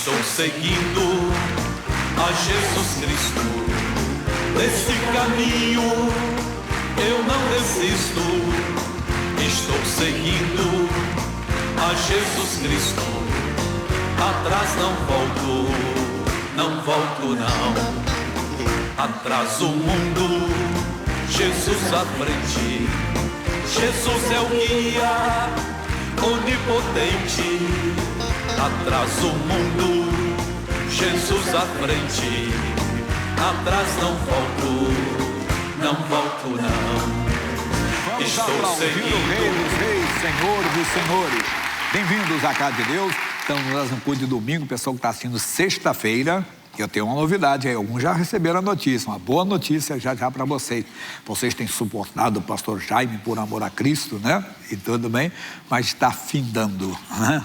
Estou seguindo a Jesus Cristo. Nesse caminho eu não desisto. Estou seguindo a Jesus Cristo. Atrás não volto, não volto não. Atrás o mundo, Jesus à frente. Jesus é o guia onipotente. Atrás o mundo, Jesus à frente. Atrás não volto, não volto não. Estou seguindo o Rei dos Reis, Senhor dos Senhores. Bem-vindos à casa de Deus. Estamos no Culto de domingo, o pessoal que está assistindo sexta-feira. Eu tenho uma novidade aí, alguns já receberam a notícia, uma boa notícia já para vocês. Vocês têm suportado o pastor Jaime por amor a Cristo, né? E tudo bem, mas está findando, né?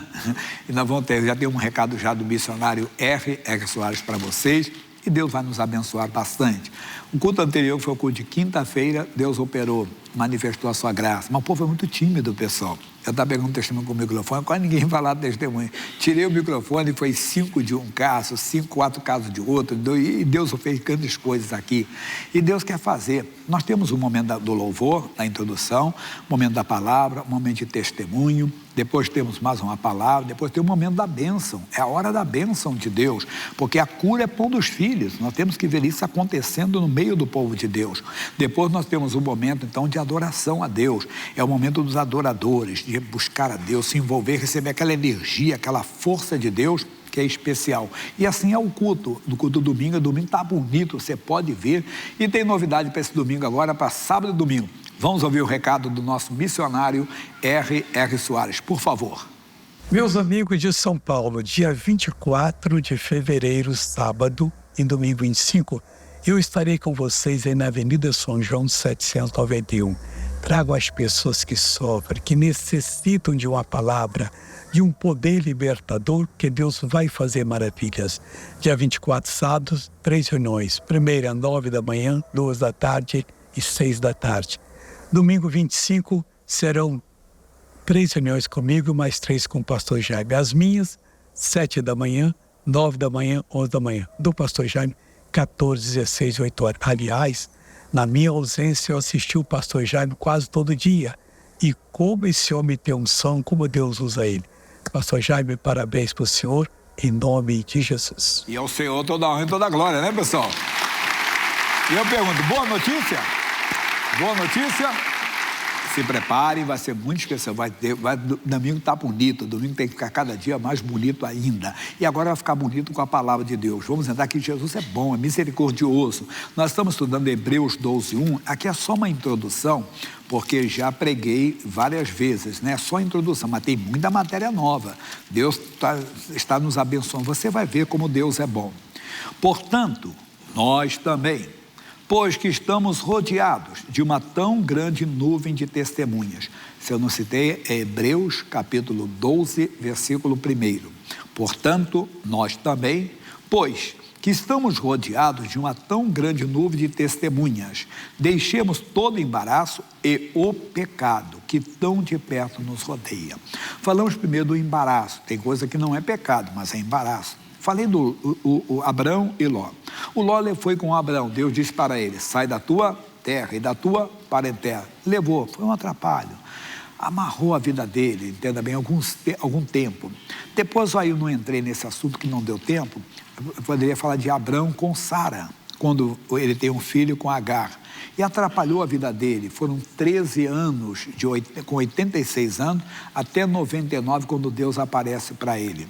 E nós vamos ter, já tem um recado já do missionário R. Soares para vocês, e Deus vai nos abençoar bastante. O culto anterior, que foi o culto de quinta-feira, Deus operou, manifestou a sua graça. Mas o povo é muito tímido, pessoal. Eu estava pegando testemunho com o microfone, quase ninguém falava testemunho. Tirei o microfone, foi 5 de um caso, 4 casos de outro, e Deus fez grandes coisas aqui. E Deus quer fazer. Nós temos um momento do louvor, da introdução, momento da palavra, momento de testemunho, depois temos mais uma palavra, depois tem o momento da bênção. É a hora da bênção de Deus, porque a cura é pão dos filhos. Nós temos que ver isso acontecendo no meio do povo de Deus. Depois nós temos um momento, então, de adoração a Deus. É o momento dos adoradores, de buscar a Deus, se envolver, receber aquela energia, aquela força de Deus, que é especial. E assim é o culto, do culto do domingo. O domingo está bonito, você pode ver. E tem novidade para esse domingo agora, para sábado e domingo. Vamos ouvir o recado do nosso missionário R. Soares, por favor. Meus amigos de São Paulo, dia 24 de fevereiro, sábado e domingo 25, eu estarei com vocês aí na Avenida São João 791. Trago as pessoas que sofrem, que necessitam de uma palavra, de um poder libertador, que Deus vai fazer maravilhas. Dia 24, sábado, 3 reuniões. Primeira, 9 da manhã, 2 da tarde e 6 da tarde. Domingo 25, serão 3 reuniões comigo, mais 3 com o pastor Jaime. As minhas, 7 da manhã, 9 da manhã, 11 da manhã. Do pastor Jaime, 14, 16, 8 horas. Aliás, na minha ausência, eu assisti o pastor Jaime quase todo dia. E como esse homem tem unção, como Deus usa ele. Pastor Jaime, parabéns para o senhor, em nome de Jesus. E ao Senhor toda a honra e toda a glória, né, pessoal? E eu pergunto, boa notícia? Boa notícia? Se preparem, vai ser muito especial. Domingo está bonito, domingo tem que ficar cada dia mais bonito ainda. E agora vai ficar bonito com a palavra de Deus. Vamos entrar que Jesus é bom, é misericordioso. Nós estamos estudando Hebreus 12:1. Aqui é só uma introdução, porque já preguei várias vezes, né? Só introdução, mas tem muita matéria nova. Deus está nos abençoando. Você vai ver como Deus é bom. Portanto, nós também, pois que estamos rodeados de uma tão grande nuvem de testemunhas. Se eu não citei, é Hebreus capítulo 12, versículo 1. Portanto, nós também, pois que estamos rodeados de uma tão grande nuvem de testemunhas, deixemos todo embaraço e o pecado que tão de perto nos rodeia. Falamos primeiro do embaraço. Tem coisa que não é pecado, mas é embaraço. Falei do Abrão e Ló. O Ló foi com Abrão. Deus disse para ele, sai da tua terra e da tua parentela. Levou, foi um atrapalho. Amarrou a vida dele, entenda bem, algum tempo. Depois aí eu não entrei nesse assunto que não deu tempo. Eu poderia falar de Abrão com Sara, quando ele tem um filho com Agar. E atrapalhou a vida dele. Foram 13 anos, com 86 anos, até 99, quando Deus aparece para ele.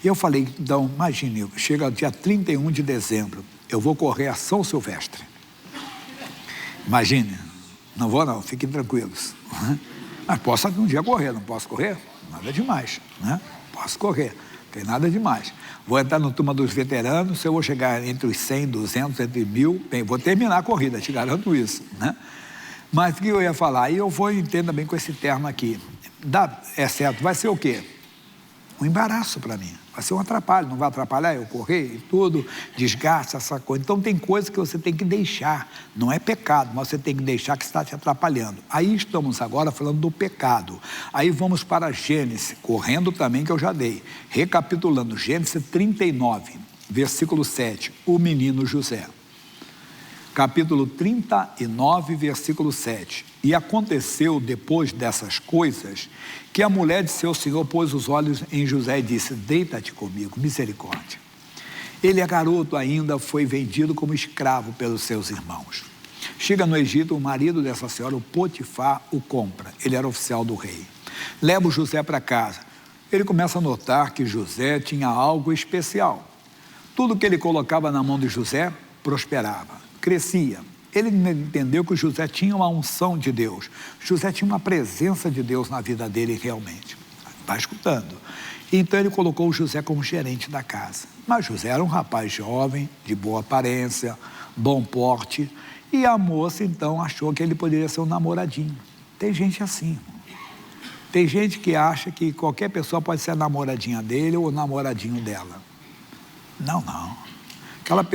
E eu falei, então, imagine, chega dia 31 de dezembro, eu vou correr a São Silvestre. Imagine, não vou não, fiquem tranquilos. Mas posso um dia correr, não posso correr? Nada demais, né? Posso correr, não tem nada demais. Vou entrar no turma dos veteranos, se eu vou chegar entre os 100, 200, entre 1000, bem, vou terminar a corrida, te garanto isso, né? Mas o que eu ia falar? E eu vou, entenda bem com esse termo aqui. É certo, vai ser o quê? Um embaraço para mim. Vai ser um atrapalho, não vai atrapalhar eu correr e tudo, desgaste, essa coisa. Então tem coisas que você tem que deixar. Não é pecado, mas você tem que deixar que está te atrapalhando. Aí estamos agora falando do pecado. Aí vamos para Gênesis, correndo também que eu já dei. Recapitulando, Gênesis 39, versículo 7, o menino José. Capítulo 39, versículo 7. E aconteceu depois dessas coisas que a mulher de seu senhor pôs os olhos em José e disse: deita-te comigo, misericórdia. Ele é garoto ainda, foi vendido como escravo pelos seus irmãos. Chega no Egito, o marido dessa senhora, o Potifar, o compra. Ele era oficial do rei. Leva o José para casa. Ele começa a notar que José tinha algo especial. Tudo que ele colocava na mão de José prosperava, crescia. Ele entendeu que José tinha uma unção de Deus. José tinha uma presença de Deus na vida dele realmente. Vai escutando. Então ele colocou o José como gerente da casa. Mas José era um rapaz jovem, de boa aparência, bom porte. E a moça então achou que ele poderia ser um namoradinho. Tem gente assim, irmão. Tem gente que acha que qualquer pessoa pode ser a namoradinha dele ou o namoradinho dela. Não.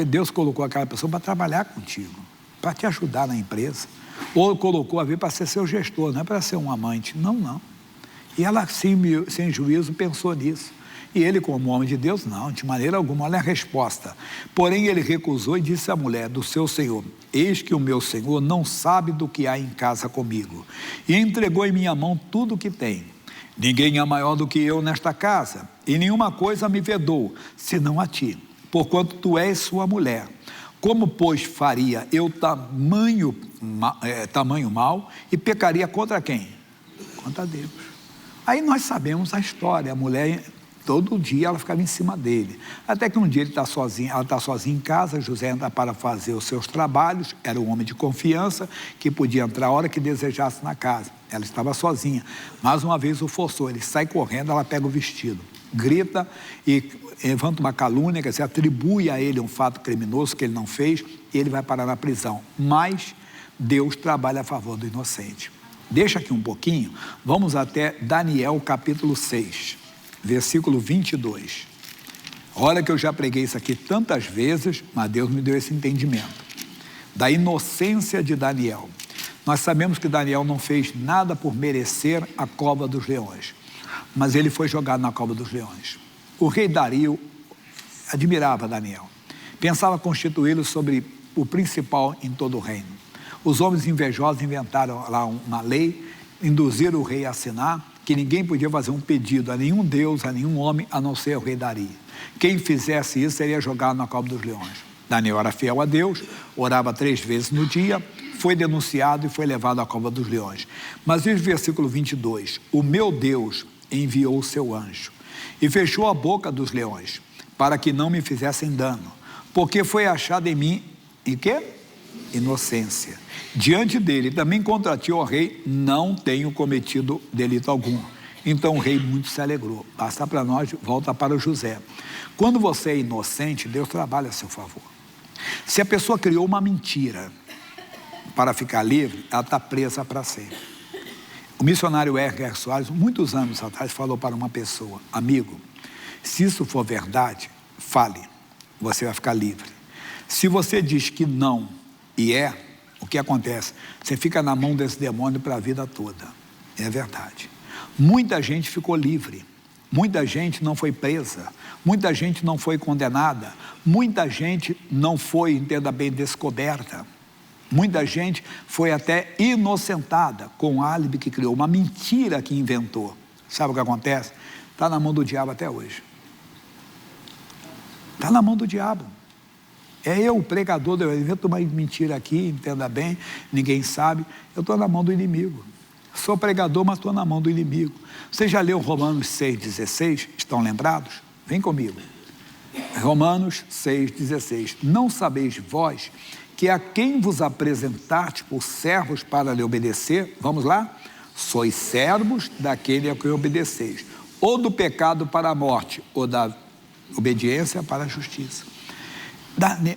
Deus colocou aquela pessoa para trabalhar contigo, para te ajudar na empresa. Ou colocou a ver para ser seu gestor, não é para ser um amante. Não. E ela, sem juízo, pensou nisso. E ele, como homem de Deus, não, de maneira alguma. Olha a resposta. Porém, ele recusou e disse à mulher do seu senhor: eis que o meu senhor não sabe do que há em casa comigo. E entregou em minha mão tudo o que tem. Ninguém é maior do que eu nesta casa, e nenhuma coisa me vedou, senão a ti, porquanto tu és sua mulher. Como, pois, faria eu tamanho mal e pecaria contra quem? Contra Deus. Aí nós sabemos a história. A mulher, todo dia, ela ficava em cima dele. Até que um dia ela está sozinha em casa, José entra para fazer os seus trabalhos, era um homem de confiança, que podia entrar a hora que desejasse na casa. Ela estava sozinha. Mais uma vez o forçou, ele sai correndo, ela pega o vestido, grita e levanta uma calúnia, que se atribui a ele um fato criminoso que ele não fez, e ele vai parar na prisão. Mas Deus trabalha a favor do inocente. Deixa aqui um pouquinho, vamos até Daniel capítulo 6, versículo 22. Olha que eu já preguei isso aqui tantas vezes, mas Deus me deu esse entendimento. Da inocência de Daniel. Nós sabemos que Daniel não fez nada por merecer a cova dos leões, mas ele foi jogado na cova dos leões. O rei Dario admirava Daniel, pensava constituí-lo sobre o principal em todo o reino. Os homens invejosos inventaram lá uma lei, induziram o rei a assinar que ninguém podia fazer um pedido a nenhum deus, a nenhum homem, a não ser o rei Dario. Quem fizesse isso seria jogado na cova dos leões. Daniel era fiel a Deus, orava 3 vezes no dia, foi denunciado e foi levado à cova dos leões. Mas diz o versículo 22, o meu Deus enviou o seu anjo e fechou a boca dos leões, para que não me fizessem dano, porque foi achado em mim, em quê? Inocência. Diante dele, também contra ti, ó rei, não tenho cometido delito algum. Então o rei muito se alegrou. Passa para nós, volta para o José. Quando você é inocente, Deus trabalha a seu favor. Se a pessoa criou uma mentira para ficar livre, ela está presa para sempre. O missionário R.R. Soares, muitos anos atrás, falou para uma pessoa: amigo, se isso for verdade, fale, você vai ficar livre. Se você diz que não e é, o que acontece? Você fica na mão desse demônio para a vida toda. É verdade. Muita gente ficou livre, muita gente não foi presa, muita gente não foi condenada, muita gente não foi, entenda bem, descoberta. Muita gente foi até inocentada com um álibi que criou, uma mentira que inventou. Sabe o que acontece? Está na mão do diabo até hoje. Está na mão do diabo. É eu, o pregador, eu invento uma mentira aqui, entenda bem, ninguém sabe, eu estou na mão do inimigo. Sou pregador, mas estou na mão do inimigo. Você já leu Romanos 6,16? Estão lembrados? Vem comigo. Romanos 6,16. Não sabeis vós que a quem vos apresentaste por servos para lhe obedecer, vamos lá? Sois servos daquele a quem obedeceis, ou do pecado para a morte, ou da obediência para a justiça.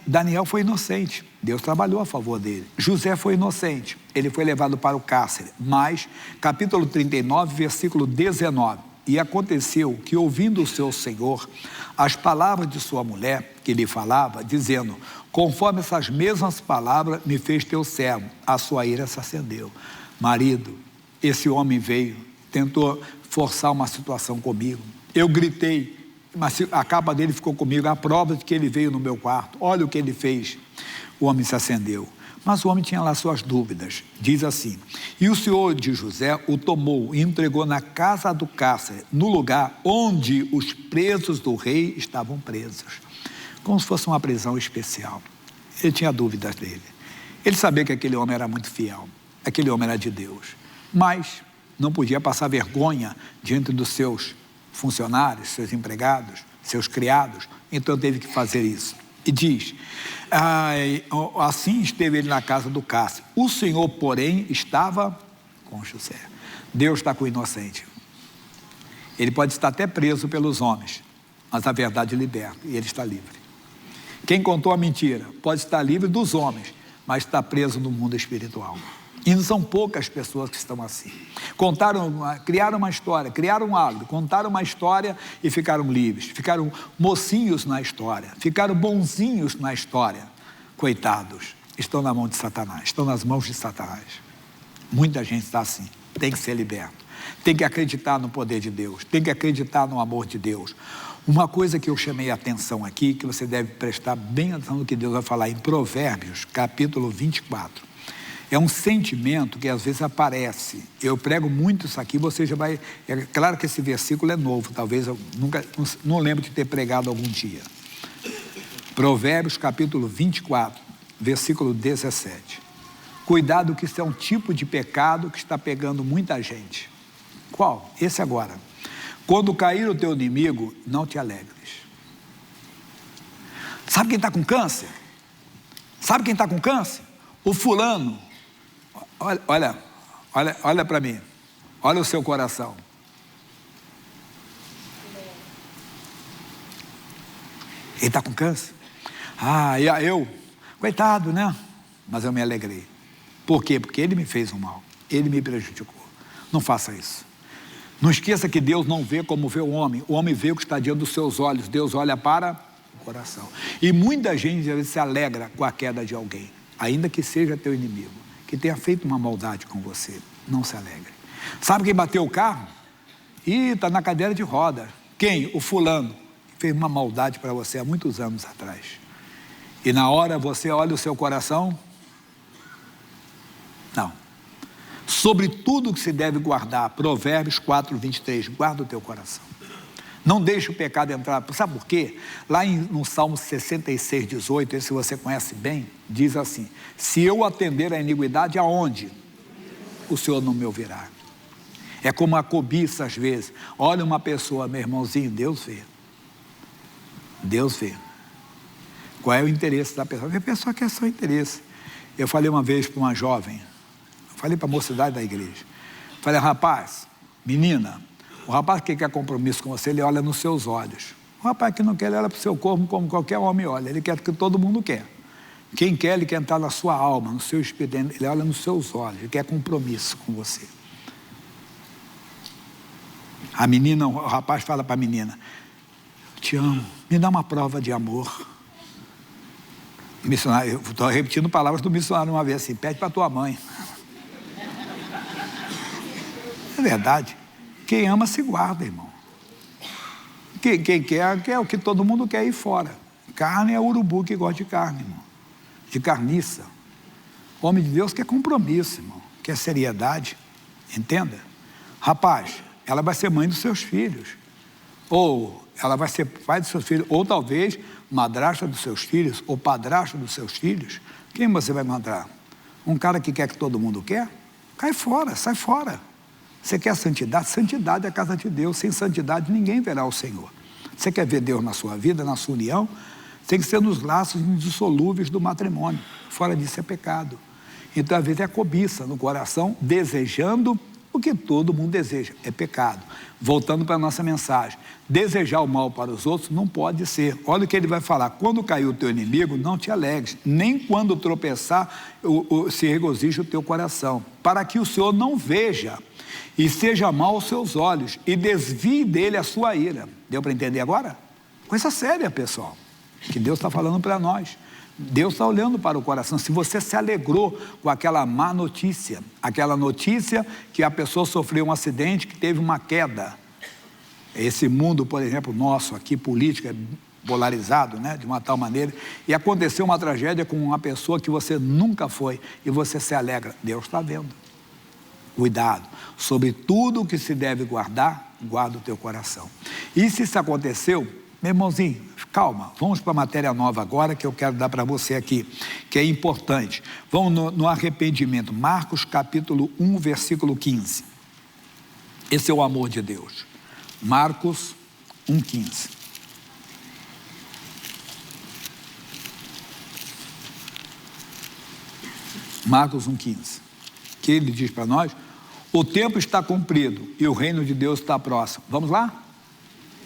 Daniel foi inocente, Deus trabalhou a favor dele. José foi inocente, ele foi levado para o cárcere. Mas, capítulo 39, versículo 19, E aconteceu que, ouvindo o seu senhor as palavras de sua mulher, que lhe falava, dizendo: conforme essas mesmas palavras me fez teu servo, a sua ira se acendeu. Marido, esse homem veio, tentou forçar uma situação comigo. Eu gritei, mas a capa dele ficou comigo, a prova de que ele veio no meu quarto. Olha o que ele fez. O homem se acendeu. Mas o homem tinha lá suas dúvidas. Diz assim: e o senhor de José o tomou e entregou na casa do cárcere, no lugar onde os presos do rei estavam presos. Como se fosse uma prisão especial. Ele tinha dúvidas dele. Ele sabia que aquele homem era muito fiel. Aquele homem era de Deus. Mas não podia passar vergonha diante dos seus funcionários, seus empregados, seus criados. Então teve que fazer isso. E diz: assim esteve ele na casa do cárcere. O Senhor, porém, estava com José. Deus está com o inocente. Ele pode estar até preso pelos homens, mas a verdade liberta e ele está livre. Quem contou a mentira pode estar livre dos homens, mas está preso no mundo espiritual. E não são poucas pessoas que estão assim. Criaram uma história, criaram algo, contaram uma história e ficaram livres. Ficaram mocinhos na história, ficaram bonzinhos na história. Coitados, estão na mão de Satanás, estão nas mãos de Satanás. Muita gente está assim, tem que ser liberto. Tem que acreditar no poder de Deus, tem que acreditar no amor de Deus. Uma coisa que eu chamei a atenção aqui, que você deve prestar bem atenção no que Deus vai falar em Provérbios, capítulo 24. É um sentimento que às vezes aparece. Eu prego muito isso aqui, você já vai... É claro que esse versículo é novo, talvez eu não lembro de ter pregado algum dia. Provérbios capítulo 24, versículo 17. Cuidado que isso é um tipo de pecado que está pegando muita gente. Qual? Esse agora. Quando cair o teu inimigo, não te alegres. Sabe quem está com câncer? Sabe quem está com câncer? O fulano. Olha para mim. Olha o seu coração. Ele está com câncer? E eu? Coitado, né? Mas eu me alegrei. Por quê? Porque ele me fez um mal. Ele me prejudicou. Não faça isso. Não esqueça que Deus não vê como vê o homem. O homem vê o que está diante dos seus olhos. Deus olha para o coração. E muita gente às vezes se alegra com a queda de alguém, ainda que seja teu inimigo, que tenha feito uma maldade com você. Não se alegre. Sabe quem bateu o carro? Está na cadeira de roda. Quem? O fulano, que fez uma maldade para você há muitos anos atrás. E na hora você olha o seu coração? Não. Sobre tudo que se deve guardar, Provérbios 4, 23, guarda o teu coração. Não deixe o pecado entrar. Sabe por quê? Lá no Salmo 66, 18, esse você conhece bem, diz assim: se eu atender a iniquidade, aonde? O Senhor não me ouvirá. É como a cobiça às vezes. Olha uma pessoa, meu irmãozinho, Deus vê. Deus vê. Qual é o interesse da pessoa? A pessoa quer seu interesse. Eu falei uma vez para uma jovem, falei para a mocidade da igreja, falei: rapaz, menina, o rapaz que quer compromisso com você, ele olha nos seus olhos. O rapaz que não quer, ele olha para o seu corpo como qualquer homem olha. Ele quer o que todo mundo quer. Quem quer, ele quer entrar na sua alma, no seu espírito, ele olha nos seus olhos, ele quer compromisso com você. A menina, o rapaz fala para a menina: te amo, me dá uma prova de amor. Missionário, eu estou repetindo palavras do missionário uma vez assim: pede para tua mãe. É verdade. Quem ama se guarda, irmão. Quem quer o que todo mundo quer ir fora. Carne é urubu que gosta de carne, irmão. De carniça. O homem de Deus quer compromisso, irmão. Quer seriedade. Entenda? Rapaz, ela vai ser mãe dos seus filhos. Ou ela vai ser pai dos seus filhos. Ou talvez madrasta dos seus filhos. Ou padrasto dos seus filhos. Quem você vai encontrar? Um cara que quer que todo mundo quer? Cai fora, sai fora. Você quer santidade? Santidade é a casa de Deus. Sem santidade ninguém verá o Senhor. Você quer ver Deus na sua vida, na sua união? Tem que ser nos laços indissolúveis do matrimônio. Fora disso é pecado. Então, às vezes, é cobiça no coração, desejando o que todo mundo deseja. É pecado. Voltando para a nossa mensagem. Desejar o mal para os outros não pode ser. Olha o que ele vai falar: quando cair o teu inimigo, não te alegres, nem quando tropeçar se regozije o teu coração, para que o Senhor não veja e seja mal aos seus olhos, e desvie dele a sua ira. Deu para entender agora? Coisa séria, pessoal, que Deus está falando para nós. Deus está olhando para o coração. Se você se alegrou com aquela má notícia, aquela notícia que a pessoa sofreu um acidente, que teve uma queda. Esse mundo, por exemplo, nosso aqui, político, é polarizado, né, de uma tal maneira, e aconteceu uma tragédia com uma pessoa que você nunca foi, e você se alegra. Deus está vendo. Cuidado. Sobre tudo que se deve guardar, guarda o teu coração. E se isso aconteceu, meu irmãozinho, calma, vamos para a matéria nova agora, que eu quero dar para você aqui, que é importante. Vamos no arrependimento. Marcos capítulo 1, versículo 15. Esse é o amor de Deus. Marcos 1, 15. Marcos 1, 15. Que ele diz para nós: o tempo está cumprido e o reino de Deus está próximo. Vamos lá?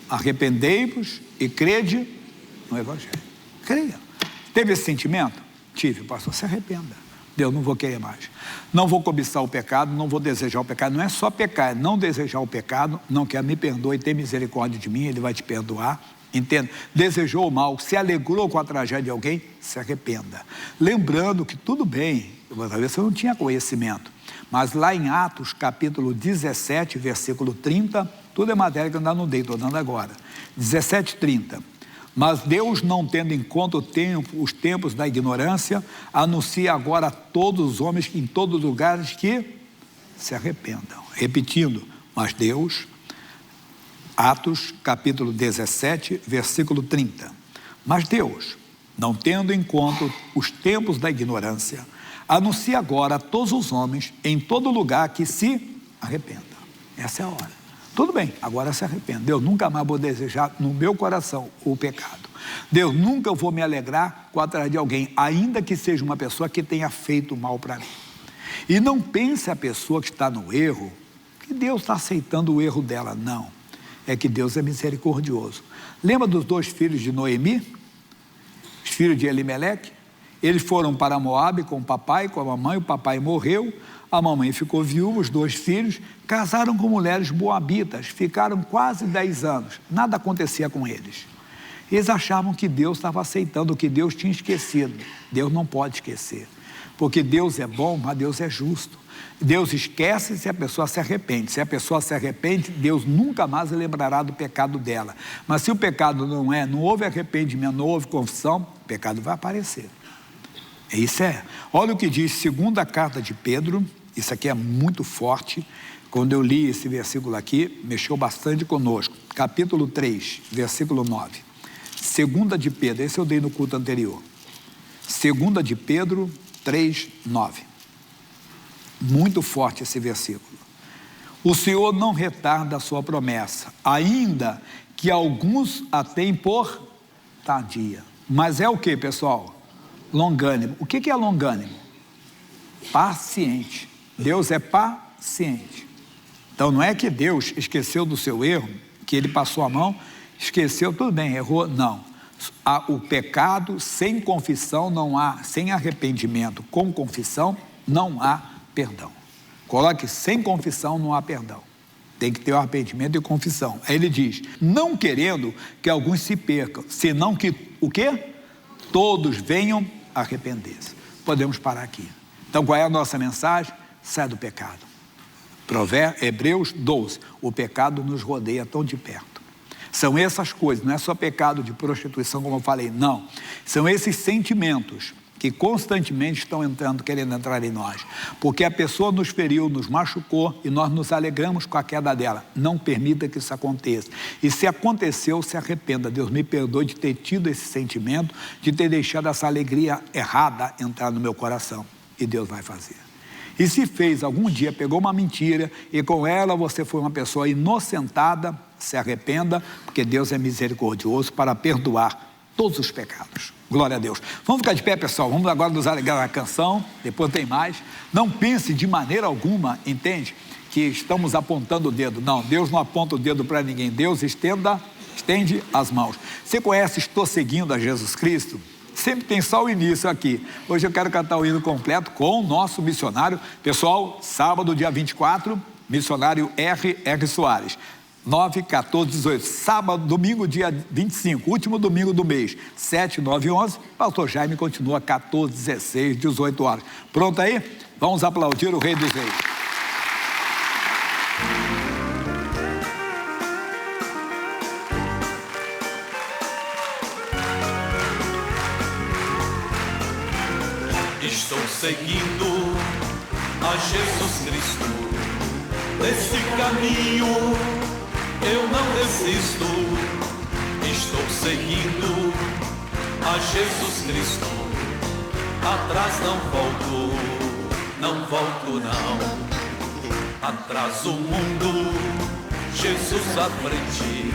Arrependei-vos e crede no Evangelho. Creia. Teve esse sentimento? Tive, pastor. Se arrependa. Deus, não vou querer mais. Não vou cobiçar o pecado, não vou desejar o pecado. Não é só pecar, é não desejar o pecado. Não quer, me perdoe, tem misericórdia de mim, Ele vai te perdoar. Entenda? Desejou o mal, se alegrou com a tragédia de alguém, se arrependa. Lembrando que tudo bem, talvez você não tinha conhecimento, mas lá em Atos capítulo 17, versículo 30, tudo é matéria que eu ainda não dei, estou dando agora. 17, 30. Mas Deus, não tendo em conta os tempos da ignorância, anuncia agora a todos os homens em todos os lugares que se arrependam. Repetindo, mas Deus, Atos capítulo 17, versículo 30. Mas Deus, não tendo em conta os tempos da ignorância, anuncia agora a todos os homens em todo lugar que se arrependam. Essa é a hora. Tudo bem, agora se arrependa. Deus, nunca mais vou desejar no meu coração o pecado. Deus, nunca vou me alegrar com a tragédia de alguém, ainda que seja uma pessoa que tenha feito mal para mim. E não pense a pessoa que está no erro, que Deus está aceitando o erro dela. Não. É que Deus é misericordioso. Lembra dos 2 filhos de Noemi? Os filhos de Elimeleque? Eles foram para Moabe com o papai, com a mamãe. O papai morreu, a mamãe ficou viúva, os 2 filhos casaram com mulheres moabitas, ficaram quase 10 anos, nada acontecia com eles. Eles achavam que Deus estava aceitando, que Deus tinha esquecido. Deus não pode esquecer, porque Deus é bom, mas Deus é justo. Deus esquece se a pessoa se arrepende. Se a pessoa se arrepende, Deus nunca mais lembrará do pecado dela. Mas se o pecado não houve arrependimento, não houve confissão, o pecado vai aparecer. Isso é. Olha o que diz segunda carta de Pedro. Isso aqui é muito forte. Quando eu li esse versículo aqui, mexeu bastante conosco. Capítulo 3, versículo 9. Segunda de Pedro, esse eu dei no culto anterior. Segunda de Pedro 3, 9. Muito forte esse versículo. O Senhor não retarda a sua promessa, ainda que alguns a têm por tardia. Mas é o que, pessoal? Longânimo. O que é longânimo? Paciente. Deus é paciente. Então não é que Deus esqueceu do seu erro, que Ele passou a mão, esqueceu, tudo bem, errou, não. O pecado sem confissão não há, sem arrependimento com confissão não há perdão. Coloque, sem confissão não há perdão. Tem que ter o arrependimento e confissão. Aí ele diz, não querendo que alguns se percam, senão que, o quê? Todos venham arrepender-se. Podemos parar aqui. Então qual é a nossa mensagem? Sai do pecado. Hebreus 12, o pecado nos rodeia tão de perto. São essas coisas, não é só pecado de prostituição, como eu falei, não. São esses sentimentos que constantemente estão querendo entrar em nós. Porque a pessoa nos feriu, nos machucou e nós nos alegramos com a queda dela. Não permita que isso aconteça. E se aconteceu, se arrependa. Deus me perdoe de ter tido esse sentimento, de ter deixado essa alegria errada entrar no meu coração. E Deus vai fazer. E se fez algum dia, pegou uma mentira e com ela você foi uma pessoa inocentada, se arrependa, porque Deus é misericordioso para perdoar todos os pecados. Glória a Deus. Vamos ficar de pé, pessoal. Vamos agora nos alegrar na canção. Depois tem mais. Não pense de maneira alguma, entende? Que estamos apontando o dedo. Não, Deus não aponta o dedo para ninguém. Deus estende as mãos. Você conhece Estou Seguindo a Jesus Cristo? Sempre tem só o início aqui. Hoje eu quero cantar o hino completo com o nosso missionário. Pessoal, sábado, dia 24, missionário R. Soares. 9, 14, 18. Sábado, domingo, dia 25, último domingo do mês, 7, 9 e 11. Pastor Jaime continua 14, 16, 18 horas. Pronto aí? Vamos aplaudir o Rei dos Reis. Estou seguindo a Jesus Cristo, nesse caminho eu não desisto. Estou seguindo a Jesus Cristo, atrás não volto, não volto não. Atrás o mundo, Jesus à frente.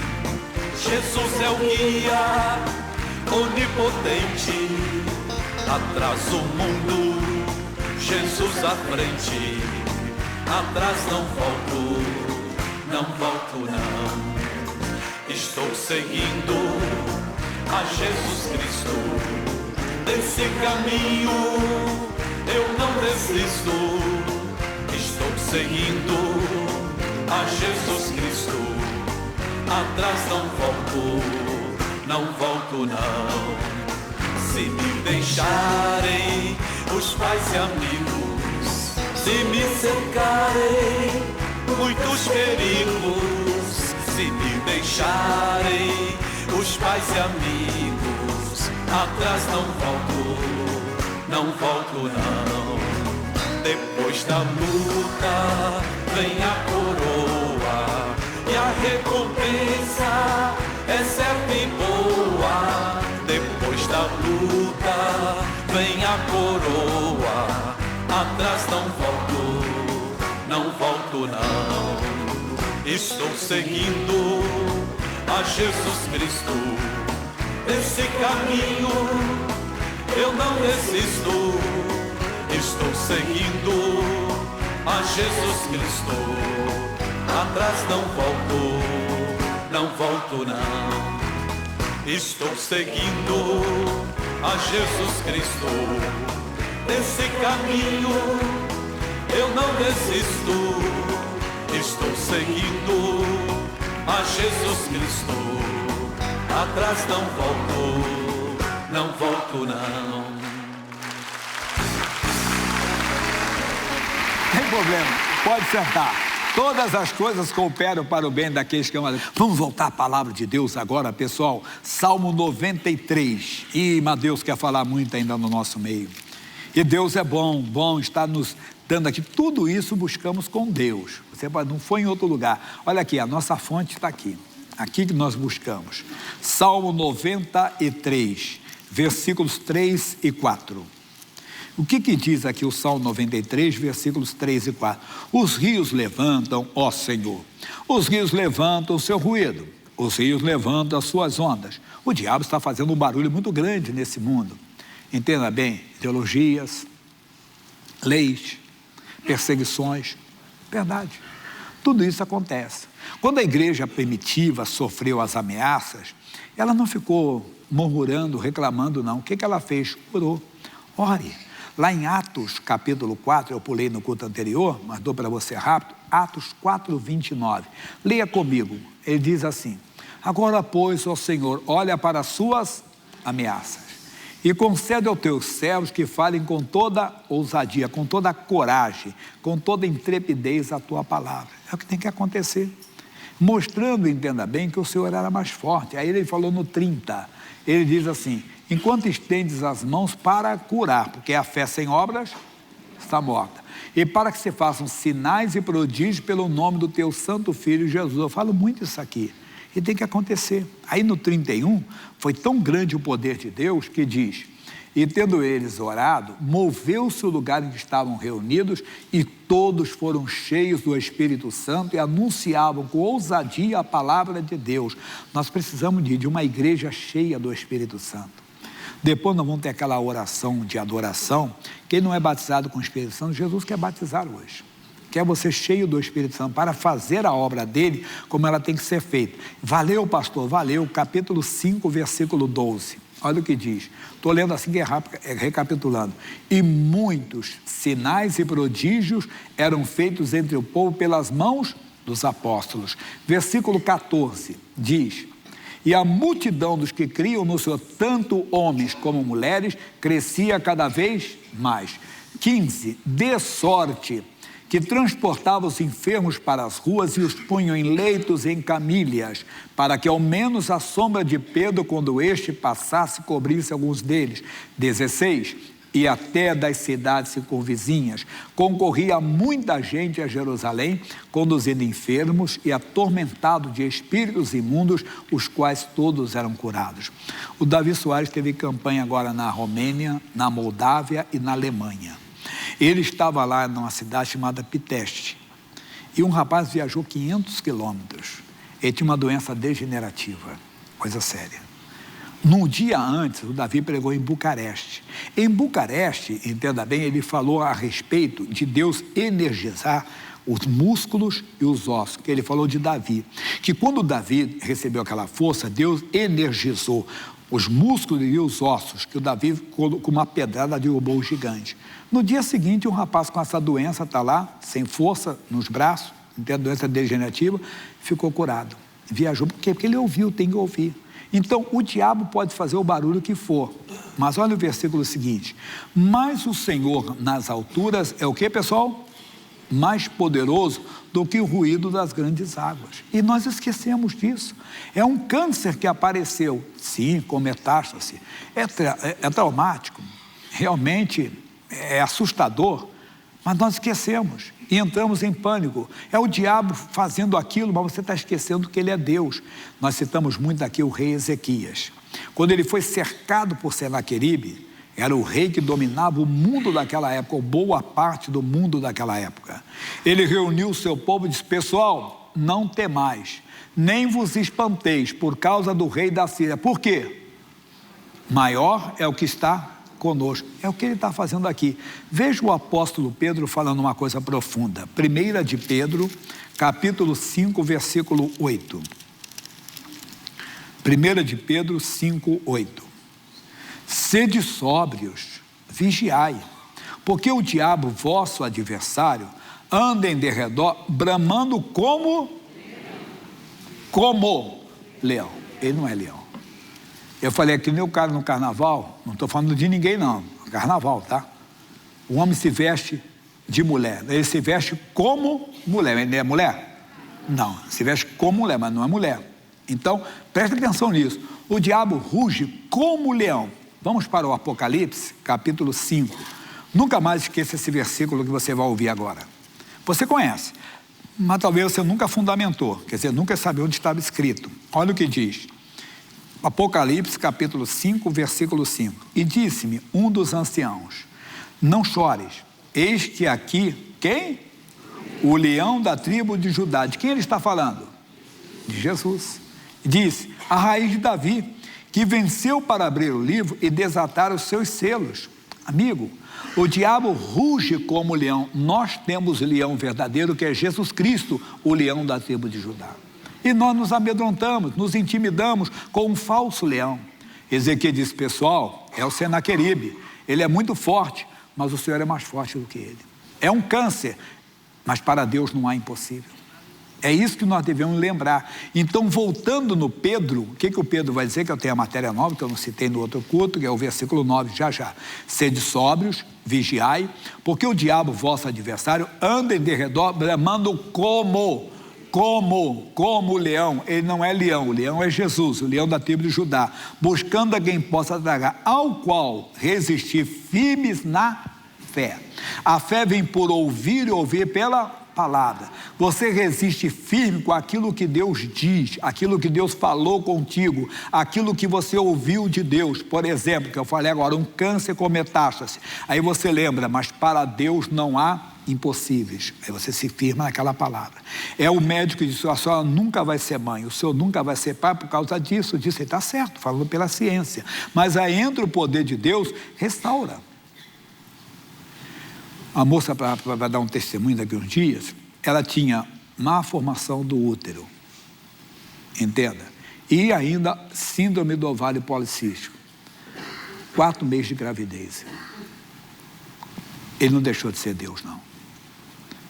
Jesus é o guia onipotente. Atrás o mundo, Jesus à frente. Atrás não volto, não volto não. Estou seguindo a Jesus Cristo, desse caminho eu não desisto. Estou seguindo a Jesus Cristo, atrás não volto, não volto não. Se me deixarem os pais e amigos, se me cercarem muitos perigos, se me deixarem os pais e amigos, atrás não volto, não volto não. Depois da luta vem a coroa e a recompensa é certa e boa. Depois da luta vem a coroa, atrás não volto, não volto não. Estou seguindo a Jesus Cristo, esse caminho eu não desisto. Estou seguindo a Jesus Cristo, atrás não volto, não volto não. Estou seguindo a Jesus Cristo, nesse caminho eu não desisto. Estou seguindo a Jesus Cristo, atrás não volto, não volto não. Tem problema, pode sentar. Todas as coisas cooperam para o bem daqueles que amam. Vamos voltar à palavra de Deus agora, pessoal. Salmo 93. E Deus quer falar muito ainda no nosso meio. E Deus é bom, bom está nos dando aqui. Tudo isso buscamos com Deus. Você não foi em outro lugar. Olha aqui, a nossa fonte está aqui. Aqui que nós buscamos. Salmo 93, versículos 3 e 4. O que diz aqui o Salmo 93, versículos 3 e 4? Os rios levantam, ó Senhor, os rios levantam o seu ruído, os rios levantam as suas ondas. O diabo está fazendo um barulho muito grande nesse mundo. Entenda bem, ideologias, leis, perseguições, verdade. Tudo isso acontece. Quando a igreja primitiva sofreu as ameaças, ela não ficou murmurando, reclamando, não. O que ela fez? Orou. Ore. Lá em Atos, capítulo 4, eu pulei no culto anterior, mas dou para você rápido, Atos 4, 29. Leia comigo, ele diz assim: agora, pois, ó Senhor, olha para as suas ameaças e concede aos teus servos que falem com toda ousadia, com toda coragem, com toda intrepidez a tua palavra. É o que tem que acontecer. Mostrando, entenda bem, que o Senhor era mais forte. Aí ele falou no 30, ele diz assim: enquanto estendes as mãos para curar, porque a fé sem obras está morta, e para que se façam sinais e prodígios pelo nome do teu santo Filho Jesus. Eu falo muito isso aqui, e tem que acontecer. Aí no 31, foi tão grande o poder de Deus que diz: e tendo eles orado, moveu-se o lugar em que estavam reunidos, e todos foram cheios do Espírito Santo e anunciavam com ousadia a palavra de Deus. Nós precisamos de uma igreja cheia do Espírito Santo. Depois nós vamos ter aquela oração de adoração. Quem não é batizado com o Espírito Santo, Jesus quer batizar hoje. Quer você cheio do Espírito Santo para fazer a obra dele como ela tem que ser feita. Valeu, pastor, valeu. Capítulo 5, versículo 12. Olha o que diz. Estou lendo assim, recapitulando. E muitos sinais e prodígios eram feitos entre o povo pelas mãos dos apóstolos. Versículo 14 diz: e a multidão dos que criam no Senhor, tanto homens como mulheres, crescia cada vez mais. 15, de sorte que transportava os enfermos para as ruas e os punham em leitos e em camilhas, para que ao menos a sombra de Pedro, quando este passasse, cobrisse alguns deles. 16, e até das cidades circunvizinhas concorria muita gente a Jerusalém, conduzindo enfermos e atormentados de espíritos imundos, os quais todos eram curados. O Davi Soares teve campanha agora na Romênia, na Moldávia e na Alemanha. Ele estava lá numa cidade chamada Piteste, e um rapaz viajou 500 quilômetros. Ele tinha uma doença degenerativa, coisa séria. Num dia antes, o Davi pregou em Bucareste. Em Bucareste, entenda bem, ele falou a respeito de Deus energizar os músculos e os ossos, que ele falou de Davi, que quando Davi recebeu aquela força, Deus energizou os músculos e os ossos, que o Davi, com uma pedrada, derrubou o gigante. No dia seguinte, um rapaz com essa doença está lá, sem força nos braços, tem a doença degenerativa, ficou curado. Viajou, porque ele ouviu, tem que ouvir. Então, o diabo pode fazer o barulho que for, mas olha o versículo seguinte: mas o Senhor nas alturas é o que, pessoal? Mais poderoso do que o ruído das grandes águas. E nós esquecemos disso. É um câncer que apareceu, sim, com metástase. É traumático, realmente é assustador, mas nós esquecemos e entramos em pânico. É o diabo fazendo aquilo, mas você está esquecendo que ele é Deus. Nós citamos muito aqui o rei Ezequias. Quando ele foi cercado por Senaqueribe, era o rei que dominava o mundo daquela época, ou boa parte do mundo daquela época. Ele reuniu o seu povo e disse: pessoal, não temais, nem vos espanteis por causa do rei da Síria. Por quê? Maior é o que está conosco. É o que ele está fazendo aqui. Veja o apóstolo Pedro falando uma coisa profunda. 1 de Pedro, capítulo 5, versículo 8. 1 de Pedro 5, 8. Sede sóbrios, vigiai, porque o diabo, vosso adversário, anda em derredor, bramando como leão. Ele não é leão. Eu falei aqui, nem o cara no carnaval, não estou falando de ninguém não, carnaval, tá? O homem se veste de mulher, ele se veste como mulher. Ele é mulher? Não, se veste como mulher, mas não é mulher. Então, preste atenção nisso. O diabo ruge como leão. Vamos para o Apocalipse, capítulo 5. Nunca mais esqueça esse versículo que você vai ouvir agora. Você conhece, mas talvez você nunca fundamentou, quer dizer, nunca sabia onde estava escrito. Olha o que diz. Apocalipse, capítulo 5, versículo 5. E disse-me um dos anciãos: não chores, eis que aqui, quem? O leão da tribo de Judá. De quem ele está falando? De Jesus. Disse: a raiz de Davi, que venceu para abrir o livro e desatar os seus selos. Amigo, o diabo ruge como leão. Nós temos o leão verdadeiro, que é Jesus Cristo, o leão da tribo de Judá. E nós nos amedrontamos, nos intimidamos com um falso leão. Ezequiel disse: pessoal, é o Senaqueribe, ele é muito forte, mas o Senhor é mais forte do que ele. É um câncer, mas para Deus não há impossível. É isso que nós devemos lembrar. Então, voltando no Pedro, o que o Pedro vai dizer? Que eu tenho a matéria nova, que eu não citei no outro culto, que é o versículo 9, já. Sede sóbrios, vigiai, porque o diabo, vosso adversário, anda em derredor, bramando como leão. Ele não é leão, o leão é Jesus, o leão da tribo de Judá, buscando a quem possa tragar, ao qual resistir firmes na fé. A fé vem por ouvir e ouvir pela palavra. Você resiste firme com aquilo que Deus diz, aquilo que Deus falou contigo, aquilo que você ouviu de Deus. Por exemplo, que eu falei agora, um câncer com metástase. Aí você lembra, mas para Deus não há impossíveis. Aí você se firma naquela palavra. É o médico que diz: a senhora nunca vai ser mãe, o senhor nunca vai ser pai por causa disso. Ele está certo, falando pela ciência. Mas aí entra o poder de Deus, restaura. A moça, vai dar um testemunho daqui a uns dias, ela tinha má formação do útero, entenda, e ainda síndrome do ovário policístico. 4 meses de gravidez. Ele não deixou de ser Deus, não.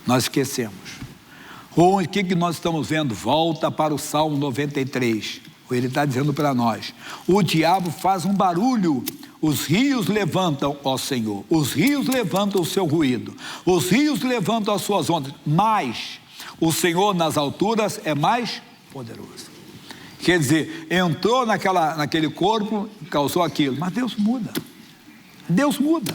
Nós esquecemos. O que nós estamos vendo? Volta para o Salmo 93. Ele está dizendo para nós: o diabo faz um barulho, os rios levantam, ó Senhor, os rios levantam o seu ruído, os rios levantam as suas ondas, mas o Senhor nas alturas é mais poderoso. Quer dizer, entrou naquele corpo, causou aquilo, mas Deus muda. Deus muda.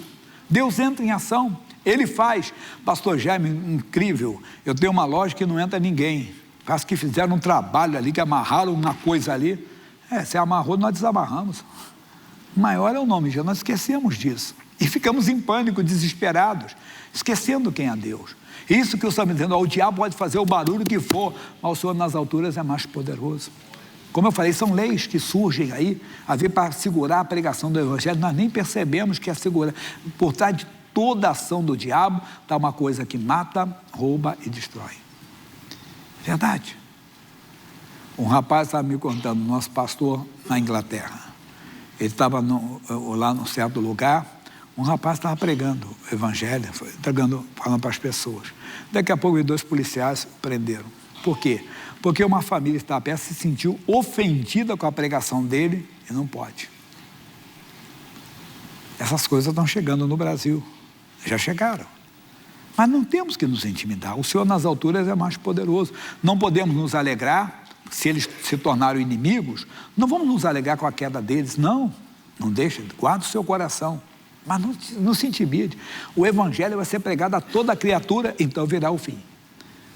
Deus entra em ação. Ele faz. Pastor Jaime, incrível. Eu tenho uma loja que não entra ninguém. Parece que fizeram um trabalho ali, que amarraram uma coisa ali. Se amarrou, nós desamarramos. Maior é o nome de Jesus. Nós esquecemos disso. E ficamos em pânico, desesperados, esquecendo quem é Deus. Isso que eu estou me dizendo, o diabo pode fazer o barulho que for, mas o Senhor nas alturas é mais poderoso. Como eu falei, são leis que surgem aí, a ver para segurar a pregação do Evangelho. Nós nem percebemos que é segurar. Por trás de toda a ação do diabo está uma coisa que mata, rouba e destrói. Verdade. Um rapaz estava me contando, nosso pastor na Inglaterra. Ele estava lá num certo lugar, um rapaz estava pregando o Evangelho, falando para as pessoas. Daqui a pouco, 2 policiais prenderam. Por quê? Porque uma família estava perto, se sentiu ofendida com a pregação dele e não pode. Essas coisas estão chegando no Brasil. Já chegaram. Mas não temos que nos intimidar. O Senhor nas alturas é mais poderoso. Não podemos nos alegrar se eles se tornaram inimigos. Não vamos nos alegrar com a queda deles. Não deixe, guarda o seu coração. Mas não se intimide. O Evangelho vai ser pregado a toda criatura, então virá o fim.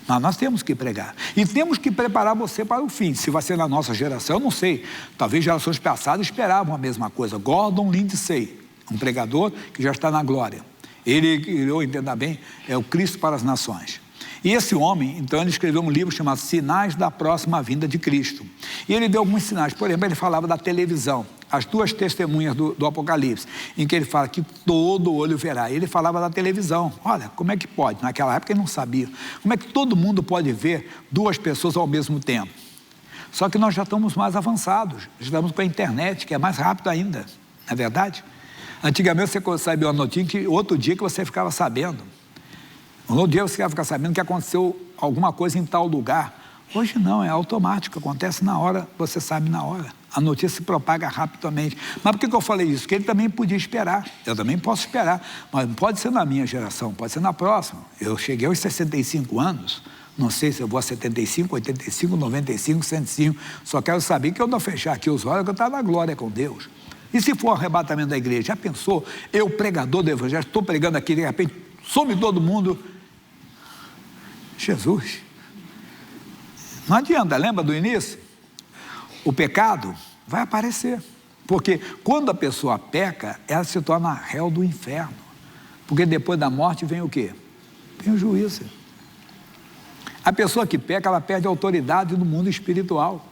Mas nós temos que pregar. E temos que preparar você para o fim. Se vai ser na nossa geração, eu não sei. Talvez gerações passadas esperavam a mesma coisa. Gordon Lindsay, um pregador que já está na glória. Ele criou, entenda bem, é o Cristo para as Nações. E esse homem, então, ele escreveu um livro chamado Sinais da Próxima Vinda de Cristo. E ele deu alguns sinais. Por exemplo, ele falava da televisão, as 2 testemunhas do Apocalipse, em que ele fala que todo olho verá. Ele falava da televisão. Olha, como é que pode? Naquela época ele não sabia. Como é que todo mundo pode ver 2 pessoas ao mesmo tempo? Só que nós já estamos mais avançados. Estamos com a internet, que é mais rápido ainda. Não é verdade? Antigamente você sabia uma notícia que outro dia que você ficava sabendo. Um outro dia você ia ficar sabendo que aconteceu alguma coisa em tal lugar. Hoje não, é automático, acontece na hora, você sabe na hora. A notícia se propaga rapidamente. Mas por que eu falei isso? Porque ele também podia esperar. Eu também posso esperar. Mas não pode ser na minha geração, pode ser na próxima. Eu cheguei aos 65 anos. Não sei se eu vou a 75, 85, 95, 105. Só quero saber que eu não fechar aqui os olhos, que eu estava na glória com Deus. E se for o arrebatamento da igreja? Já pensou? Eu, pregador do Evangelho, estou pregando aqui, de repente, some todo mundo. Jesus. Não adianta, lembra do início? O pecado vai aparecer. Porque quando a pessoa peca, ela se torna réu do inferno. Porque depois da morte vem o quê? Vem o juízo. A pessoa que peca, ela perde a autoridade no mundo espiritual.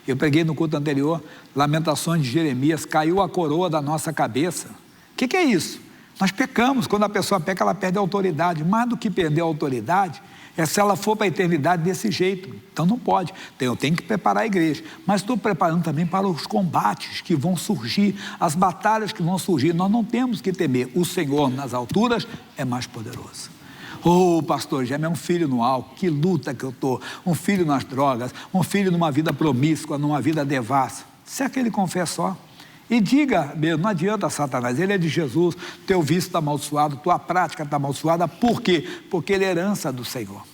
Eu preguei no culto anterior, Lamentações de Jeremias, caiu a coroa da nossa cabeça. O que é isso? Nós pecamos, quando a pessoa peca, ela perde a autoridade. Mais do que perder a autoridade, é se ela for para a eternidade desse jeito. Então não pode. Então, eu tenho que preparar a igreja. Mas estou preparando também para os combates que vão surgir, as batalhas que vão surgir. Nós não temos que temer. O Senhor nas alturas é mais poderoso. Pastor Jaime, é um filho no álcool, que luta que eu estou. Um filho nas drogas, um filho numa vida promíscua, numa vida devassa. Se é que ele confessa só. E diga mesmo, não adianta Satanás, ele é de Jesus, teu vício está amaldiçoado, tua prática está amaldiçoada. Por quê? Porque ele é herança do Senhor.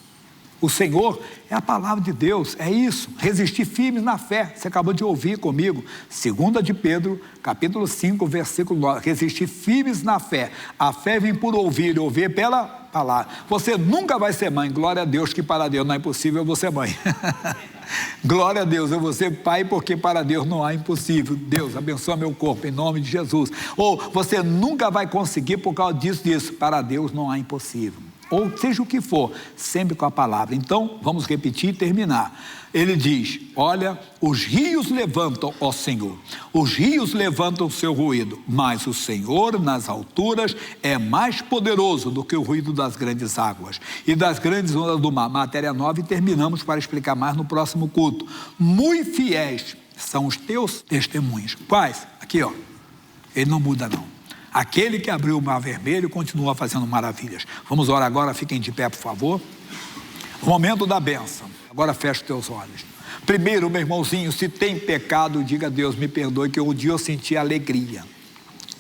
O Senhor é a palavra de Deus, é isso, resistir firmes na fé. Você acabou de ouvir comigo, 2 de Pedro, capítulo 5, versículo 9, resistir firmes na fé. A fé vem por ouvir, e ouvir pela palavra. Você nunca vai ser mãe, glória a Deus, que para Deus não é impossível você ser mãe. Glória a Deus, eu vou ser pai, porque para Deus não há impossível. Deus, abençoa meu corpo, em nome de Jesus. Ou você nunca vai conseguir por causa disso, para Deus não há impossível. Ou seja o que for, sempre com a palavra. Então, vamos repetir e terminar. Ele diz, olha, os rios levantam, ó Senhor, os rios levantam o seu ruído, mas o Senhor nas alturas é mais poderoso do que o ruído das grandes águas e das grandes ondas do mar. Matéria 9, e terminamos para explicar mais no próximo culto. Muito fiéis são os teus testemunhos. Quais? Aqui, ó. Ele não muda, não. Aquele que abriu o mar vermelho continua fazendo maravilhas. Vamos orar agora, fiquem de pé, por favor. O momento da bênção. Agora fecha os teus olhos. Primeiro, meu irmãozinho, se tem pecado, diga a Deus, me perdoe, que um dia eu senti alegria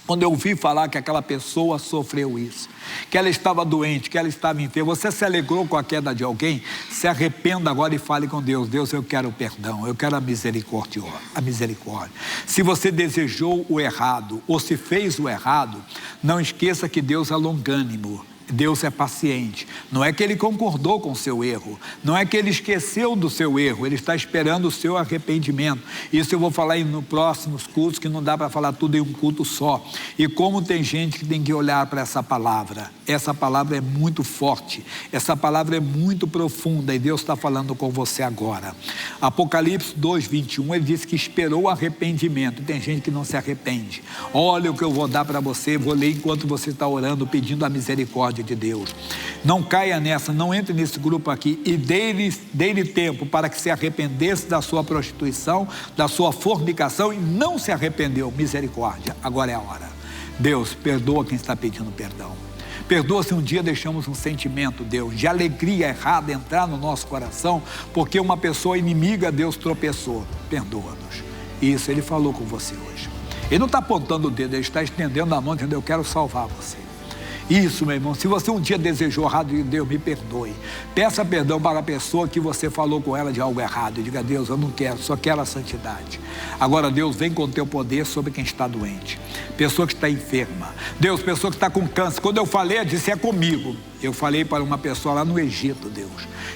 quando eu ouvi falar que aquela pessoa sofreu isso, que ela estava doente, que ela estava enferma. Você se alegrou com a queda de alguém? Se arrependa agora e fale com Deus. Deus, eu quero o perdão, eu quero a misericórdia. Se você desejou o errado ou se fez o errado, não esqueça que Deus é longânimo. Deus é paciente. Não é que Ele concordou com o seu erro, não é que Ele esqueceu do seu erro, Ele está esperando o seu arrependimento. Isso eu vou falar nos próximos cultos, que não dá para falar tudo em um culto só. E como tem gente que tem que olhar para essa palavra é muito forte, essa palavra é muito profunda, e Deus está falando com você agora. Apocalipse 2:21, Ele disse que esperou o arrependimento. Tem gente que não se arrepende. Olha o que eu vou dar para você, vou ler enquanto você está orando, pedindo a misericórdia de Deus. Não caia nessa, não entre nesse grupo aqui, e dê-lhe tempo para que se arrependesse da sua prostituição, da sua fornicação, e não se arrependeu. Misericórdia, agora é a hora. Deus, perdoa quem está pedindo perdão. Perdoa se um dia deixamos um sentimento, Deus, de alegria errada entrar no nosso coração, porque uma pessoa inimiga a Deus tropeçou. Perdoa-nos. Isso Ele falou com você hoje. Ele não está apontando o dedo, Ele está estendendo a mão, dizendo, eu quero salvar você. Isso, meu irmão, se você um dia desejou errado, Deus, me perdoe. Peça perdão para a pessoa que você falou com ela de algo errado. E diga, Deus, eu não quero, só quero a santidade. Agora, Deus, vem com o teu poder sobre quem está doente. Pessoa que está enferma. Deus, pessoa que está com câncer. Quando eu falei, eu disse, é comigo. Eu falei para uma pessoa lá no Egito, Deus,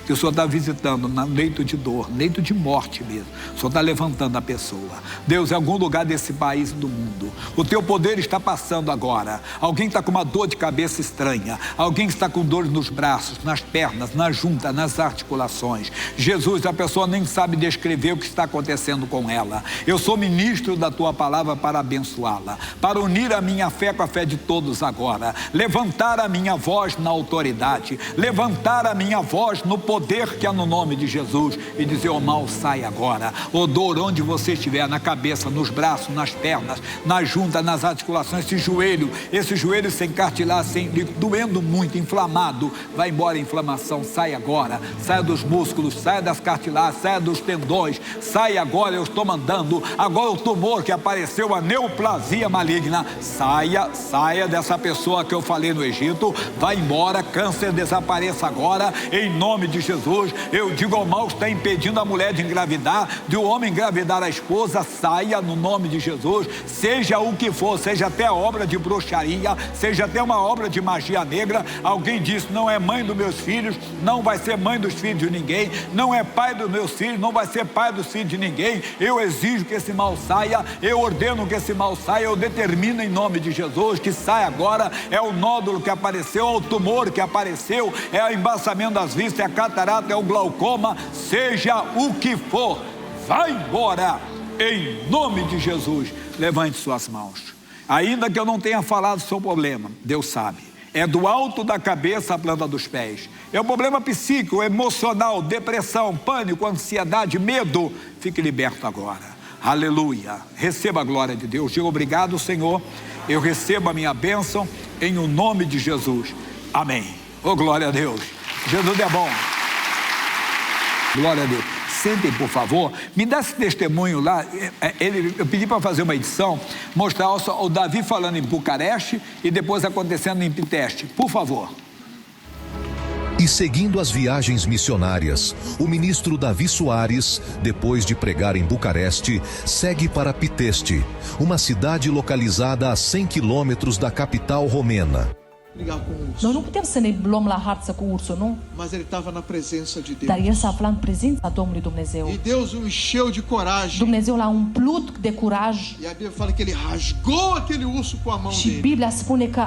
que o Senhor está visitando no leito de dor, leito de morte mesmo. O Senhor está levantando a pessoa. Deus, em algum lugar desse país e do mundo, o teu poder está passando agora. Alguém está com uma dor de cabeça estranha, alguém está com dor nos braços, nas pernas, na junta, nas articulações. Jesus, a pessoa nem sabe descrever o que está acontecendo com ela. Eu sou ministro da tua palavra para abençoá-la, para unir a minha fé com a fé de todos agora, levantar a minha voz na autoridade, levantar a minha voz no poder que há no nome de Jesus e dizer, o mal sai agora. O dor onde você estiver, na cabeça, nos braços, nas pernas, na junta, nas articulações, esse joelho sem cartilagem, doendo muito, inflamado, vai embora a inflamação, sai agora, saia dos músculos, saia das cartilagens, saia dos tendões, sai agora, eu estou mandando. Agora o tumor que apareceu, a neoplasia maligna, saia dessa pessoa que eu falei no Egito, vai embora, câncer desapareça agora, em nome de Jesus. Eu digo ao mal que está impedindo a mulher de engravidar, de o homem engravidar a esposa, saia no nome de Jesus, seja o que for, seja até obra de bruxaria, seja até uma obra de magia negra. Alguém disse, não é mãe dos meus filhos, não vai ser mãe dos filhos de ninguém, não é pai dos meus filhos, não vai ser pai dos filhos de ninguém. Eu exijo que esse mal saia, eu ordeno que esse mal saia, eu determino em nome de Jesus que saia agora. É o nódulo que apareceu, é o tumor que apareceu, é o embaçamento das vistas, é a catarata, é o glaucoma, seja o que for, vai embora em nome de Jesus. Levante suas mãos. Ainda que eu não tenha falado do seu problema, Deus sabe. É do alto da cabeça à planta dos pés. É um problema psíquico, emocional, depressão, pânico, ansiedade, medo. Fique liberto agora. Aleluia. Receba a glória de Deus. Diga obrigado, Senhor. Eu recebo a minha bênção em o nome de Jesus. Amém. Oh, glória a Deus. Jesus é bom. Glória a Deus. Sentem, por favor. Me dá esse testemunho lá. Eu pedi para fazer uma edição, mostrar o Davi falando em Bucareste e depois acontecendo em Piteste. Por favor. E seguindo as viagens missionárias, o ministro Davi Soares, depois de pregar em Bucareste, segue para Piteste, uma cidade localizada a 100 quilômetros da capital romena. Brigar com o urso. Noi nu putem să ne luăm la harță cu ursul, nu? Mas ele estava na presença de Deus. Dar el se afla în prezența Domnului Dumnezeu. E Deus o encheu de coragem. Dumnezeu l-a umplut de curaj. E a Bíblia fala que ele rasgou aquele urso com a mão Și dele. Biblia spune că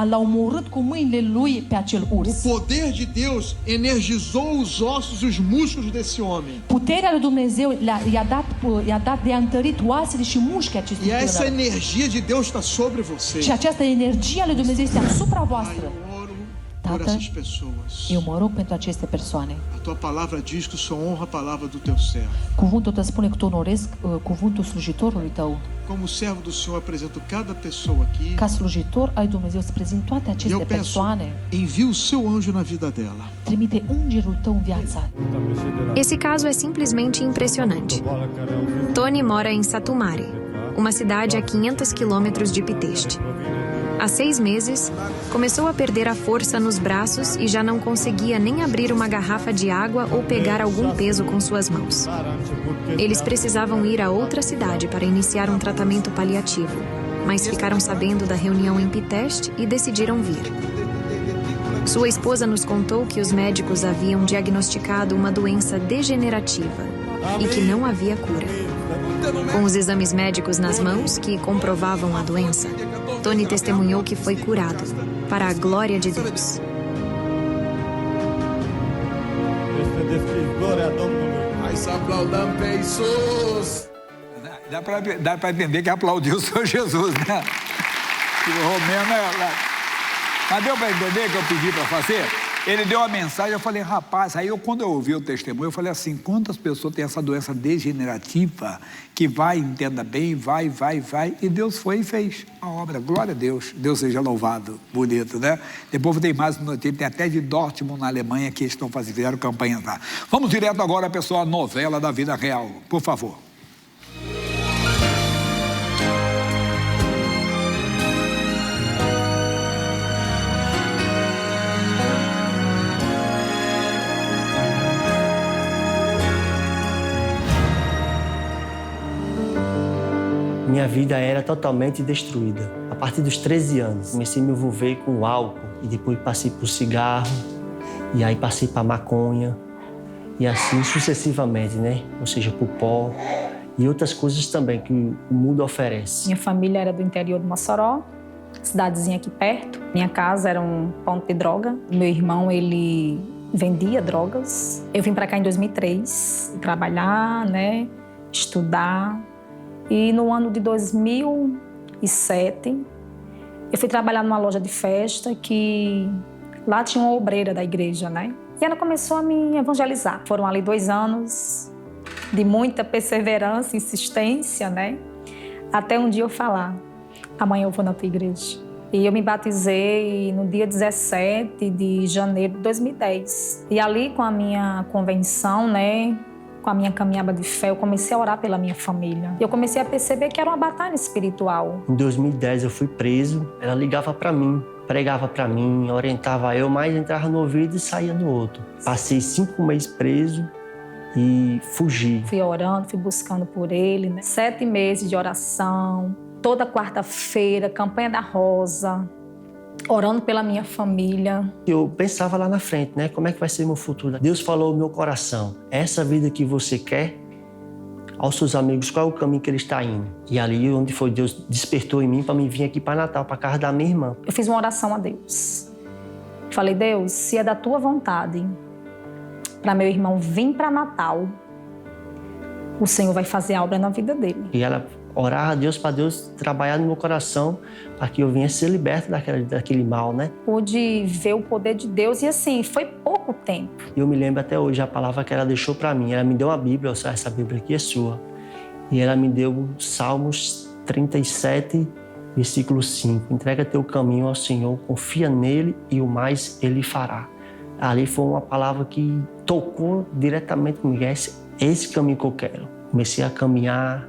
l-a omorât cu mâinile lui pe acel O urs. poder de Deus energizou os ossos e os músculos desse homem. Puterea lui Dumnezeu i-a dat de a întărit oasele și mușchii acestui E essa tânăr. energia de Deus está sobre você. Și această energie a lui Dumnezeu este asupra voastră. Eu oro por Tată, essas pessoas. eu mă rog pentru aceste persoane. A tua palavra diz que o Senhor honra a palavra do teu servo. Cuvântul tău spune că tu onorezi cuvântul slujitorului tău. como servo do Senhor, apresento cada pessoa aqui. Ca slujitor ai Dumnezeu îți prezint toate E aceste eu peço, persoane. envia o seu anjo na vida dela. Trimite îngerul tău în viața. Esse caso é simplesmente impressionante. Tony mora em Satu Mare, uma cidade a 500 quilômetros de Pitești. Há 6 meses, começou a perder a força nos braços e já não conseguia nem abrir uma garrafa de água ou pegar algum peso com suas mãos. Eles precisavam ir a outra cidade para iniciar um tratamento paliativo, mas ficaram sabendo da reunião em Pitești e decidiram vir. Sua esposa nos contou que os médicos haviam diagnosticado uma doença degenerativa e que não havia cura. Com os exames médicos nas mãos que comprovavam a doença, Tony testemunhou que foi curado, para a glória de Deus. Mas aplaudam Jesus. Dá para entender que aplaudiu o Senhor Jesus, né? O Romeno Mas deu para entender que eu pedi para fazer? Ele deu a mensagem, eu falei, rapaz, aí quando eu ouvi o testemunho, eu falei assim, quantas pessoas têm essa doença degenerativa que vai, entenda bem, vai, e Deus foi e fez a obra, glória a Deus, Deus seja louvado, bonito, né? Depois tem mais notícia, tem até de Dortmund, na Alemanha, que estão fazendo, fizeram campanha lá. Vamos direto agora, pessoal, a novela da vida real, por favor. Minha vida era totalmente destruída. A partir dos 13 anos, comecei a me envolver com o álcool e depois passei por cigarro e aí passei para maconha e assim sucessivamente, né? Ou seja, por pó e outras coisas também que o mundo oferece. Minha família era do interior de Mossoró, cidadezinha aqui perto. Minha casa era um ponto de droga. Meu irmão, ele vendia drogas. Eu vim para cá em 2003, trabalhar, né? Estudar. E no ano de 2007, eu fui trabalhar numa loja de festa que lá tinha uma obreira da igreja, né? E ela começou a me evangelizar. Foram ali 2 anos de muita perseverança, insistência, né? Até um dia eu falar, amanhã eu vou na tua igreja. E eu me batizei no dia 17 de janeiro de 2010. E ali com a minha convenção, né? Com a minha caminhada de fé, eu comecei a orar pela minha família. Eu comecei a perceber que era uma batalha espiritual. Em 2010 eu fui preso, ela ligava para mim, pregava para mim, orientava eu, mas entrava no ouvido e saía no outro. Passei 5 meses preso e fugi. Fui orando, fui buscando por ele, né? 7 meses de oração, toda quarta-feira, campanha da Rosa, orando pela minha família. Eu pensava lá na frente, né? Como é que vai ser meu futuro? Deus falou no meu coração, essa vida que você quer, aos seus amigos, qual é o caminho que ele está indo? E ali onde foi, Deus despertou em mim para mim vir aqui para Natal, para casa da minha irmã. Eu fiz uma oração a Deus. Falei, Deus, se é da tua vontade para meu irmão vir para Natal, o Senhor vai fazer a obra na vida dele. E ela orava a Deus para Deus trabalhar no meu coração para que eu viesse ser liberto daquele mal, né? Pude ver o poder de Deus e assim, foi pouco tempo. Eu me lembro até hoje a palavra que ela deixou para mim. Ela me deu uma Bíblia, essa Bíblia aqui é sua. E ela me deu Salmos 37, versículo 5. Entrega teu caminho ao Senhor, confia nele e o mais ele fará. Ali foi uma palavra que tocou diretamente comigo. Esse caminho que eu quero. Comecei a caminhar.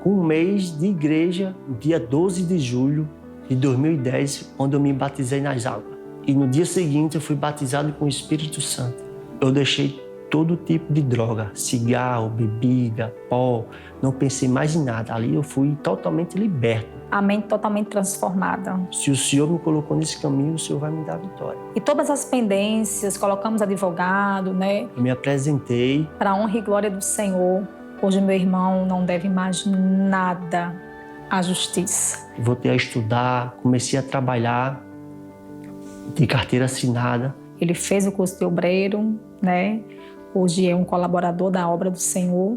Com 1 mês de igreja, no dia 12 de julho de 2010, onde eu me batizei nas águas. E no dia seguinte eu fui batizado com o Espírito Santo. Eu deixei todo tipo de droga, cigarro, bebida, pó, não pensei mais em nada. Ali eu fui totalmente liberto. A mente totalmente transformada. Se o Senhor me colocou nesse caminho, o Senhor vai me dar a vitória. E todas as pendências, colocamos advogado, né? Eu me apresentei. Para a honra e glória do Senhor. Hoje meu irmão não deve mais nada à justiça. Voltei a estudar, comecei a trabalhar de carteira assinada. Ele fez o curso de obreiro, né? Hoje é um colaborador da obra do Senhor.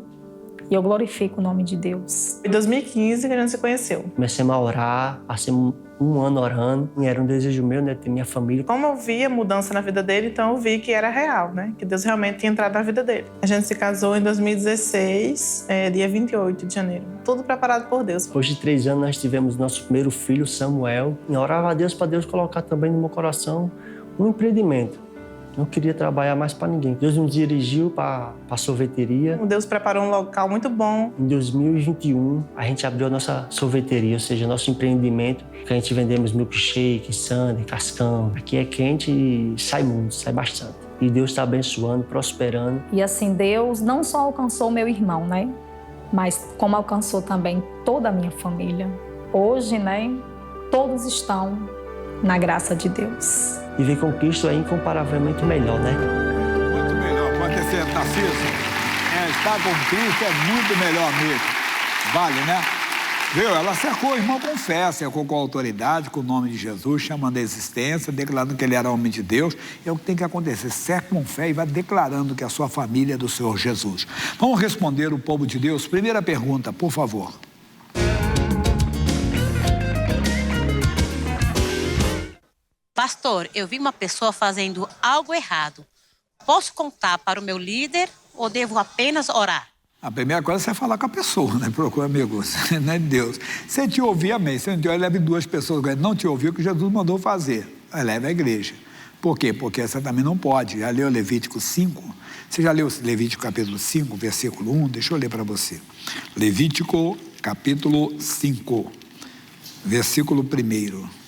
E eu glorifico o nome de Deus. Em 2015 que a gente se conheceu. Comecei a orar, passei um um ano orando, e era um desejo meu, né, ter minha família. Como eu vi a mudança na vida dele, então eu vi que era real, né? Que Deus realmente tinha entrado na vida dele. A gente se casou em 2016, dia 28 de janeiro. Tudo preparado por Deus. Depois de 3 anos, nós tivemos nosso primeiro filho, Samuel. E orava a Deus para Deus colocar também no meu coração um empreendimento. Não queria trabalhar mais para ninguém. Deus nos dirigiu para a sorveteria. Deus preparou um local muito bom. Em 2021, a gente abriu a nossa sorveteria, ou seja, nosso empreendimento, que a gente vendemos milkshake, sundae, cascão. Aqui é quente e sai muito, sai bastante. E Deus está abençoando, prosperando. E assim, Deus não só alcançou meu irmão, né? Mas como alcançou também toda a minha família. Hoje, né, todos estão na graça de Deus. Viver com Cristo é incomparavelmente melhor, né? Muito melhor, pode ser, Tarcísio. Estar com Cristo é muito melhor mesmo. Vale, né? Viu? Ela cercou o irmão com fé, cercou com autoridade, com o nome de Jesus, chamando a existência, declarando que ele era homem de Deus. É o que tem que acontecer. Cerca com fé e vai declarando que a sua família é do Senhor Jesus. Vamos responder o povo de Deus. Primeira pergunta, por favor. Pastor, eu vi uma pessoa fazendo algo errado. Posso contar para o meu líder ou devo apenas orar? A primeira coisa é você falar com a pessoa, né? Procura amigos, não é Deus. Se te ouvir, amém. Se não te ouvir, leve 2 pessoas. Não te ouviu, que Jesus mandou fazer. Leve a igreja. Por quê? Porque você também não pode. Já leu Levítico 5? Você já leu Levítico capítulo 5, versículo 1? Deixa eu ler para você. Levítico capítulo 5, versículo 1.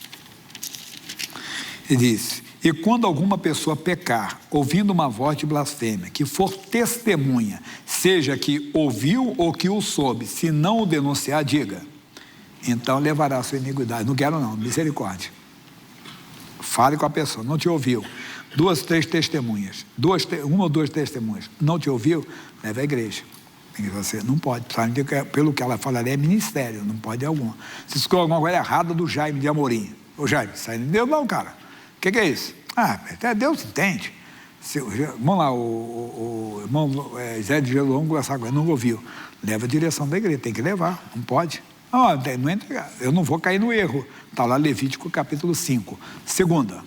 Ele diz: e quando alguma pessoa pecar, ouvindo uma voz de blasfêmia, que for testemunha, seja que ouviu ou que o soube, se não o denunciar, diga, então levará a sua iniquidade. Não quero não, misericórdia. Fale com a pessoa, não te ouviu. 2, 3 testemunhas, 1 ou 2 testemunhas, não te ouviu, leva à igreja. Você não pode, sabe, pelo que ela falaria, é ministério, não pode algum. Se escolhe alguma coisa errada do Jaime de Amorim. Ô Jaime, sai de Deus não, cara. O que é isso? Até Deus entende. Vamos lá, o irmão Zé de Jesus, vamos conversar com ele, não ouviu. Leva a direção da igreja, tem que levar, não pode. Não entra, eu não vou cair no erro. Está lá Levítico capítulo 5. Segunda.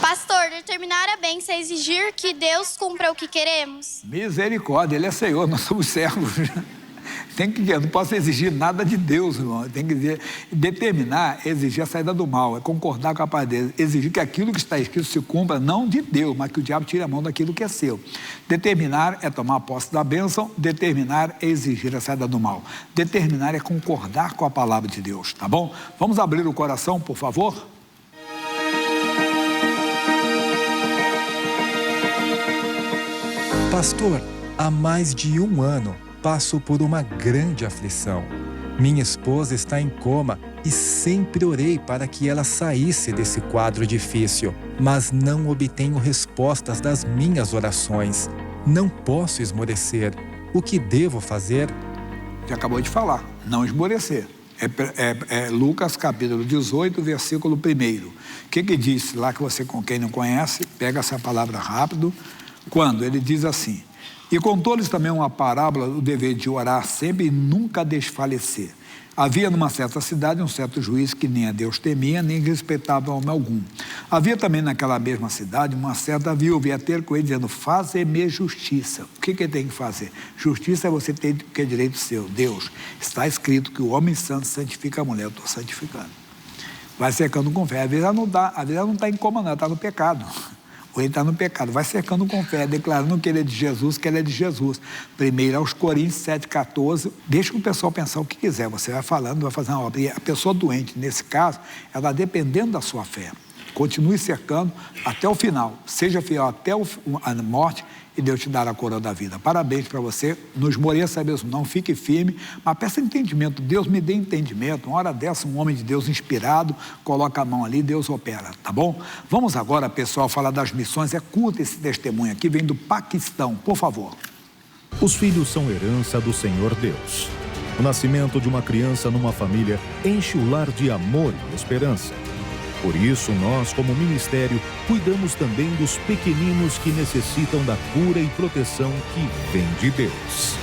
Pastor, determinar a bênção é exigir que Deus cumpra o que queremos? Misericórdia, Ele é Senhor, nós somos servos. Eu não posso exigir nada de Deus, irmão. Tem que dizer, determinar, exigir a saída do mal, é concordar com a paz dele, exigir que aquilo que está escrito se cumpra, não de Deus, mas que o diabo tire a mão daquilo que é seu. Determinar é tomar posse da bênção, determinar é exigir a saída do mal. Determinar é concordar com a palavra de Deus, tá bom? Vamos abrir o coração, por favor? Pastor, há mais de 1 ano, passo por uma grande aflição. Minha esposa está em coma e sempre orei para que ela saísse desse quadro difícil, mas não obtenho respostas das minhas orações. Não posso esmorecer. O que devo fazer? Já acabou de falar, não esmorecer. É Lucas capítulo 18, versículo 1. O que diz lá que você, com quem não conhece, pega essa palavra rápido. Quando ele diz assim: e contou-lhes também uma parábola do dever de orar sempre e nunca desfalecer. Havia numa certa cidade um certo juiz que nem a Deus temia, nem respeitava homem algum. Havia também naquela mesma cidade uma certa viúva, ia ter com ele dizendo: faze-me justiça. O que ele tem que fazer? Justiça é você ter o que é direito seu. Deus, está escrito que o homem santo santifica a mulher, eu estou santificando. Vai cercando com fé. Às vezes ela não está em coma, não, ela está no pecado. Ou ele está no pecado, vai cercando com fé, declarando que ele é de Jesus, que ele é de Jesus. 1 aos Coríntios 7,14, deixa o pessoal pensar o que quiser, você vai falando, vai fazendo uma obra. E a pessoa doente, nesse caso, ela dependendo da sua fé. Continue cercando até o final, seja fiel até a morte e Deus te dará a coroa da vida. Parabéns para você, não esmoreça mesmo, não fique firme, mas peça entendimento, Deus me dê entendimento. Uma hora dessa, um homem de Deus inspirado, coloca a mão ali, Deus opera, tá bom? Vamos agora, pessoal, falar das missões. É curto esse testemunho aqui, vem do Paquistão, por favor. Os filhos são herança do Senhor Deus. O nascimento de uma criança numa família enche o lar de amor e esperança. Por isso, nós, como ministério, cuidamos também dos pequeninos que necessitam da cura e proteção que vem de Deus.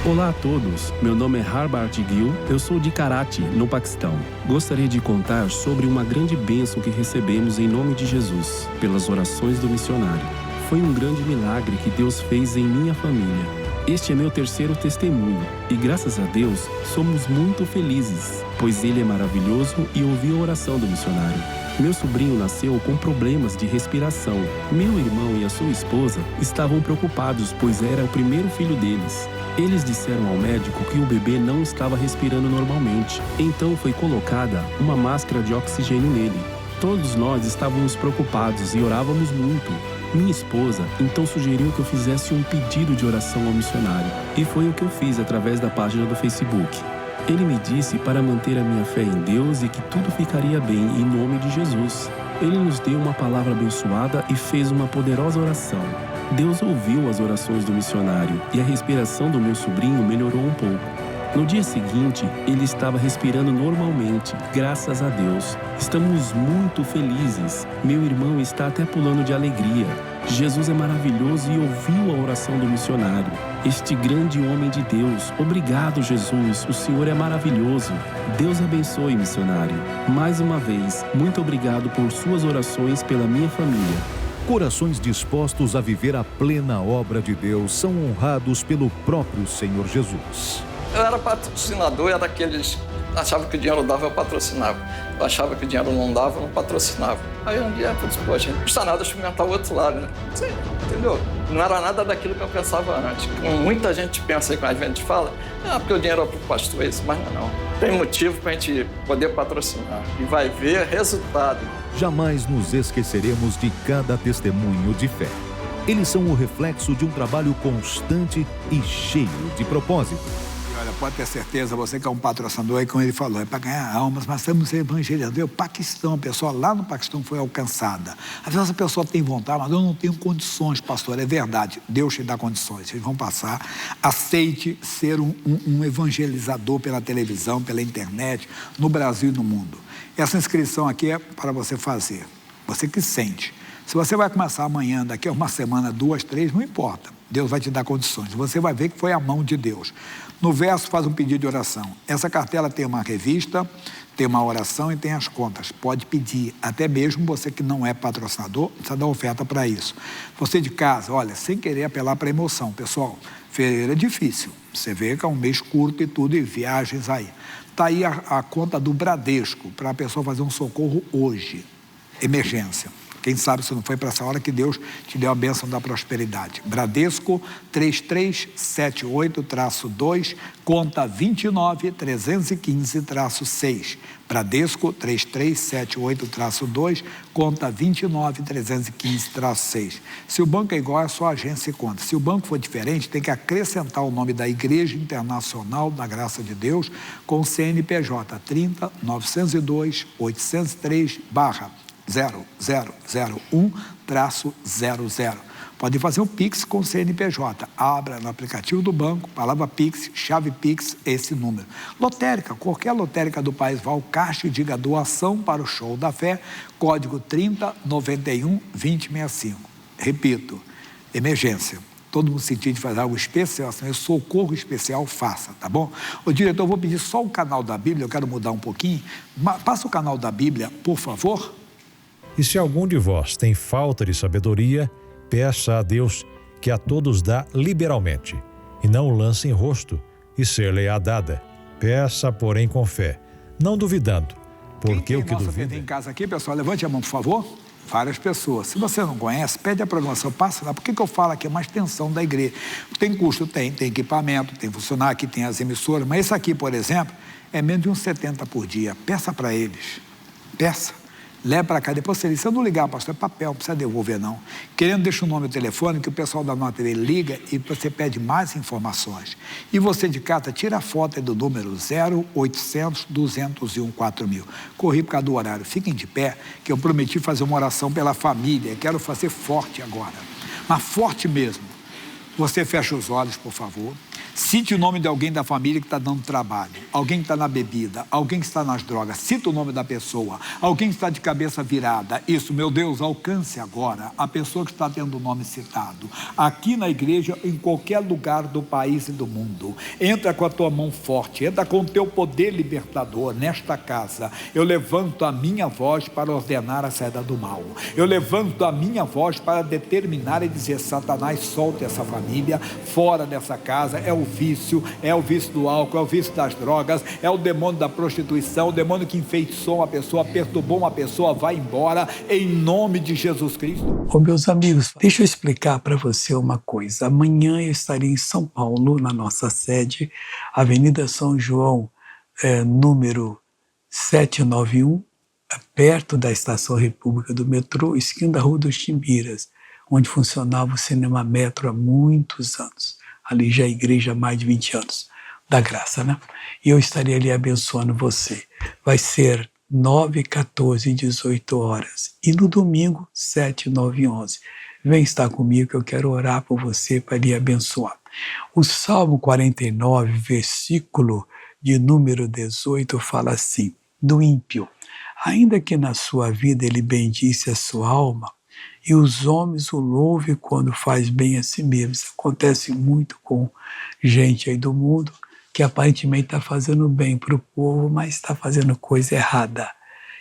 Olá a todos, meu nome é Harbart Gill, eu sou de Karachi, no Paquistão. Gostaria de contar sobre uma grande bênção que recebemos em nome de Jesus, pelas orações do missionário. Foi um grande milagre que Deus fez em minha família. Este é meu terceiro testemunho e, graças a Deus, somos muito felizes, pois Ele é maravilhoso e ouviu a oração do missionário. Meu sobrinho nasceu com problemas de respiração. Meu irmão e a sua esposa estavam preocupados, pois era o primeiro filho deles. Eles disseram ao médico que o bebê não estava respirando normalmente, então foi colocada uma máscara de oxigênio nele. Todos nós estávamos preocupados e orávamos muito. Minha esposa então sugeriu que eu fizesse um pedido de oração ao missionário, e foi o que eu fiz através da página do Facebook. Ele me disse para manter a minha fé em Deus e que tudo ficaria bem em nome de Jesus. Ele nos deu uma palavra abençoada e fez uma poderosa oração. Deus ouviu as orações do missionário e a respiração do meu sobrinho melhorou um pouco. No dia seguinte, ele estava respirando normalmente, graças a Deus. Estamos muito felizes. Meu irmão está até pulando de alegria. Jesus é maravilhoso e ouviu a oração do missionário. Este grande homem de Deus. Obrigado, Jesus. O Senhor é maravilhoso. Deus abençoe, missionário. Mais uma vez, muito obrigado por suas orações pela minha família. Corações dispostos a viver a plena obra de Deus são honrados pelo próprio Senhor Jesus. Eu era patrocinador, era daqueles que achavam que o dinheiro dava, eu patrocinava. Eu achava que o dinheiro não dava, eu não patrocinava. Aí um dia eu disse, poxa, não custa nada experimentar o outro lado, né? Sim, entendeu? Não era nada daquilo que eu pensava antes. Como muita gente pensa aí, quando a gente fala, porque o dinheiro é para o pastor, isso, mas não. Tem motivo para a gente poder patrocinar e vai ver resultado. Jamais nos esqueceremos de cada testemunho de fé. Eles são o reflexo de um trabalho constante e cheio de propósito. Olha, pode ter certeza, você que é um patrocinador, aí como ele falou, é para ganhar almas, mas estamos evangelizando. O Paquistão, a pessoa lá no Paquistão foi alcançada. Às vezes a pessoa tem vontade, mas eu não tenho condições, pastor. É verdade, Deus te dá condições, vocês vão passar. Aceite ser um evangelizador pela televisão, pela internet, no Brasil e no mundo. Essa inscrição aqui é para você fazer, você que sente. Se você vai começar amanhã, daqui a uma semana, 2, 3, não importa. Deus vai te dar condições. Você vai ver que foi a mão de Deus. No verso, faz um pedido de oração. Essa cartela tem uma revista, tem uma oração e tem as contas. Pode pedir, até mesmo você que não é patrocinador, precisa dar oferta para isso. Você de casa, olha, sem querer apelar para a emoção. Pessoal, fevereiro é difícil. Você vê que é um mês curto e tudo, e viagens aí. Está aí a conta do Bradesco, para a pessoa fazer um socorro hoje. Emergência. Quem sabe se não foi para essa hora que Deus te deu a bênção da prosperidade. Bradesco 3378-2, conta 29315-6. Bradesco 3378-2, conta 29315-6. Se o banco é igual, é só a agência e conta. Se o banco for diferente, tem que acrescentar o nome da Igreja Internacional da Graça de Deus com CNPJ 30 902 803 0001-00. Pode fazer um Pix com CNPJ. Abra no aplicativo do banco, palavra Pix, chave Pix, esse número. Lotérica, qualquer lotérica do país, vá ao caixa e diga doação para o Show da Fé, código 3091-2065. Repito, emergência. Todo mundo sentir de fazer algo especial, assim, socorro especial, faça, tá bom? Ô, diretor, eu vou pedir só o canal da Bíblia, eu quero mudar um pouquinho. Passa o canal da Bíblia, por favor. E se algum de vós tem falta de sabedoria, peça a Deus, que a todos dá liberalmente, e não lance em rosto, e ser-lhe-á dada. Peça, porém, com fé, não duvidando, porque o que duvida... Quem em casa aqui, pessoal, levante a mão, por favor. Várias pessoas. Se você não conhece, pede a programação, passa lá. Por que eu falo aqui? É uma extensão da igreja. Tem custo? Tem equipamento, tem funcionário, aqui tem as emissoras, mas esse aqui, por exemplo, é menos de uns 70 por dia. Peça para eles. Peça. Leva para cá. Depois você diz, se eu não ligar, pastor, é papel, não precisa devolver, não. Querendo, deixa o nome e o telefone, que o pessoal da Nova TV liga e você pede mais informações. E você de casa, tira a foto do número 0800-201-4000. Corri por causa do horário. Fiquem de pé, que eu prometi fazer uma oração pela família. Quero fazer forte agora. Mas forte mesmo. Você fecha os olhos, por favor. Cite o nome de alguém da família que está dando trabalho. alguém que está na bebida, alguém que está nas drogas, cita o nome da pessoa, alguém que está de cabeça virada, isso, meu Deus, alcance agora a pessoa que está tendo o nome citado, aqui na igreja, em qualquer lugar do país e do mundo. Entra com a tua mão forte, entra com o teu poder libertador nesta casa. Eu levanto a minha voz para ordenar a saída do mal. Eu levanto a minha voz para determinar e dizer: Satanás, solte essa família fora dessa casa. É o vício do álcool, é o vício das drogas, é o demônio da prostituição, o demônio que enfeitiçou uma pessoa, perturbou uma pessoa, vai embora, em nome de Jesus Cristo. Ô, meus amigos, deixa eu explicar para você uma coisa. Amanhã eu estarei em São Paulo, na nossa sede, Avenida São João, número 791, perto da Estação República do metrô, esquina da Rua dos Timbiras, onde funcionava o Cinema Metro há muitos anos. Ali já é a igreja há mais de 20 anos, da graça, né? E eu estarei ali abençoando você. Vai ser 9, 14 e 18 horas. E no domingo, 7, 9 e 11. Vem estar comigo que eu quero orar por você para lhe abençoar. O Salmo 49, versículo de número 18, fala assim: do ímpio, ainda que na sua vida ele bendisse a sua alma, e os homens o louvem quando faz bem a si mesmo. Isso acontece muito com gente aí do mundo que aparentemente está fazendo bem para o povo, mas está fazendo coisa errada.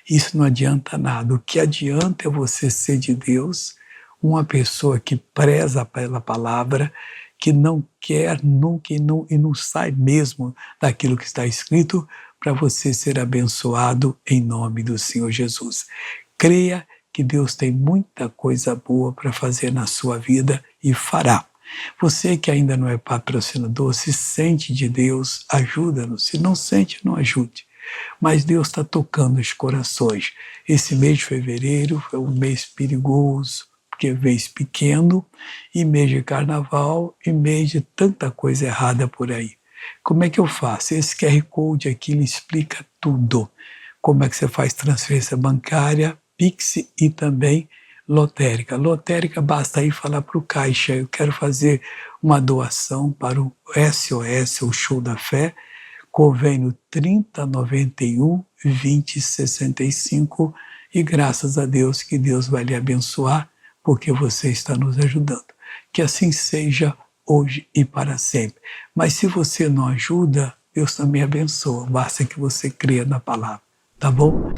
Isso não adianta nada. O que adianta é você ser de Deus, uma pessoa que preza pela palavra, que não quer nunca e não sai mesmo daquilo que está escrito, para você ser abençoado em nome do Senhor Jesus. Creia que Deus tem muita coisa boa para fazer na sua vida e fará. Você que ainda não é patrocinador, se sente de Deus, ajuda-nos. Se não sente, não ajude. Mas Deus está tocando os corações. Esse mês de fevereiro foi um mês perigoso, porque é mês pequeno, e mês de carnaval, e mês de tanta coisa errada por aí. Como é que eu faço? Esse QR Code aqui lhe explica tudo. Como é que você faz transferência bancária, Pix e também lotérica. Lotérica, basta aí falar para o caixa: eu quero fazer uma doação para o SOS, o Show da Fé, convênio 3091 2065, e graças a Deus que Deus vai lhe abençoar, porque você está nos ajudando. Que assim seja hoje e para sempre. Mas se você não ajuda, Deus também abençoa. Basta que você creia na palavra. Tá bom?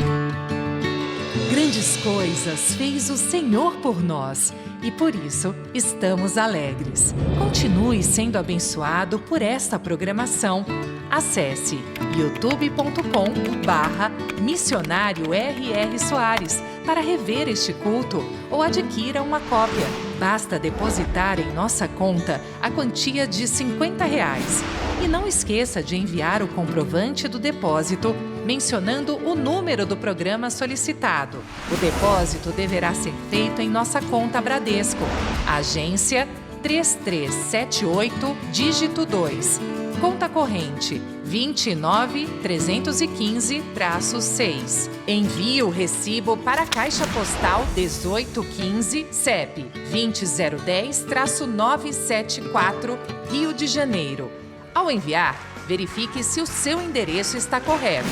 Grandes coisas fez o Senhor por nós e por isso estamos alegres. Continue sendo abençoado por esta programação. Acesse youtube.com/missionário R.R. Soares para rever este culto ou adquira uma cópia. Basta depositar em nossa conta a quantia de R$50. E não esqueça de enviar o comprovante do depósito mencionando o número do programa solicitado. O depósito deverá ser feito em nossa conta Bradesco. Agência 3378, dígito 2. Conta corrente 29315-6. Envie o recibo para a Caixa Postal 1815, CEP 20010-974, Rio de Janeiro. Ao enviar, verifique se o seu endereço está correto.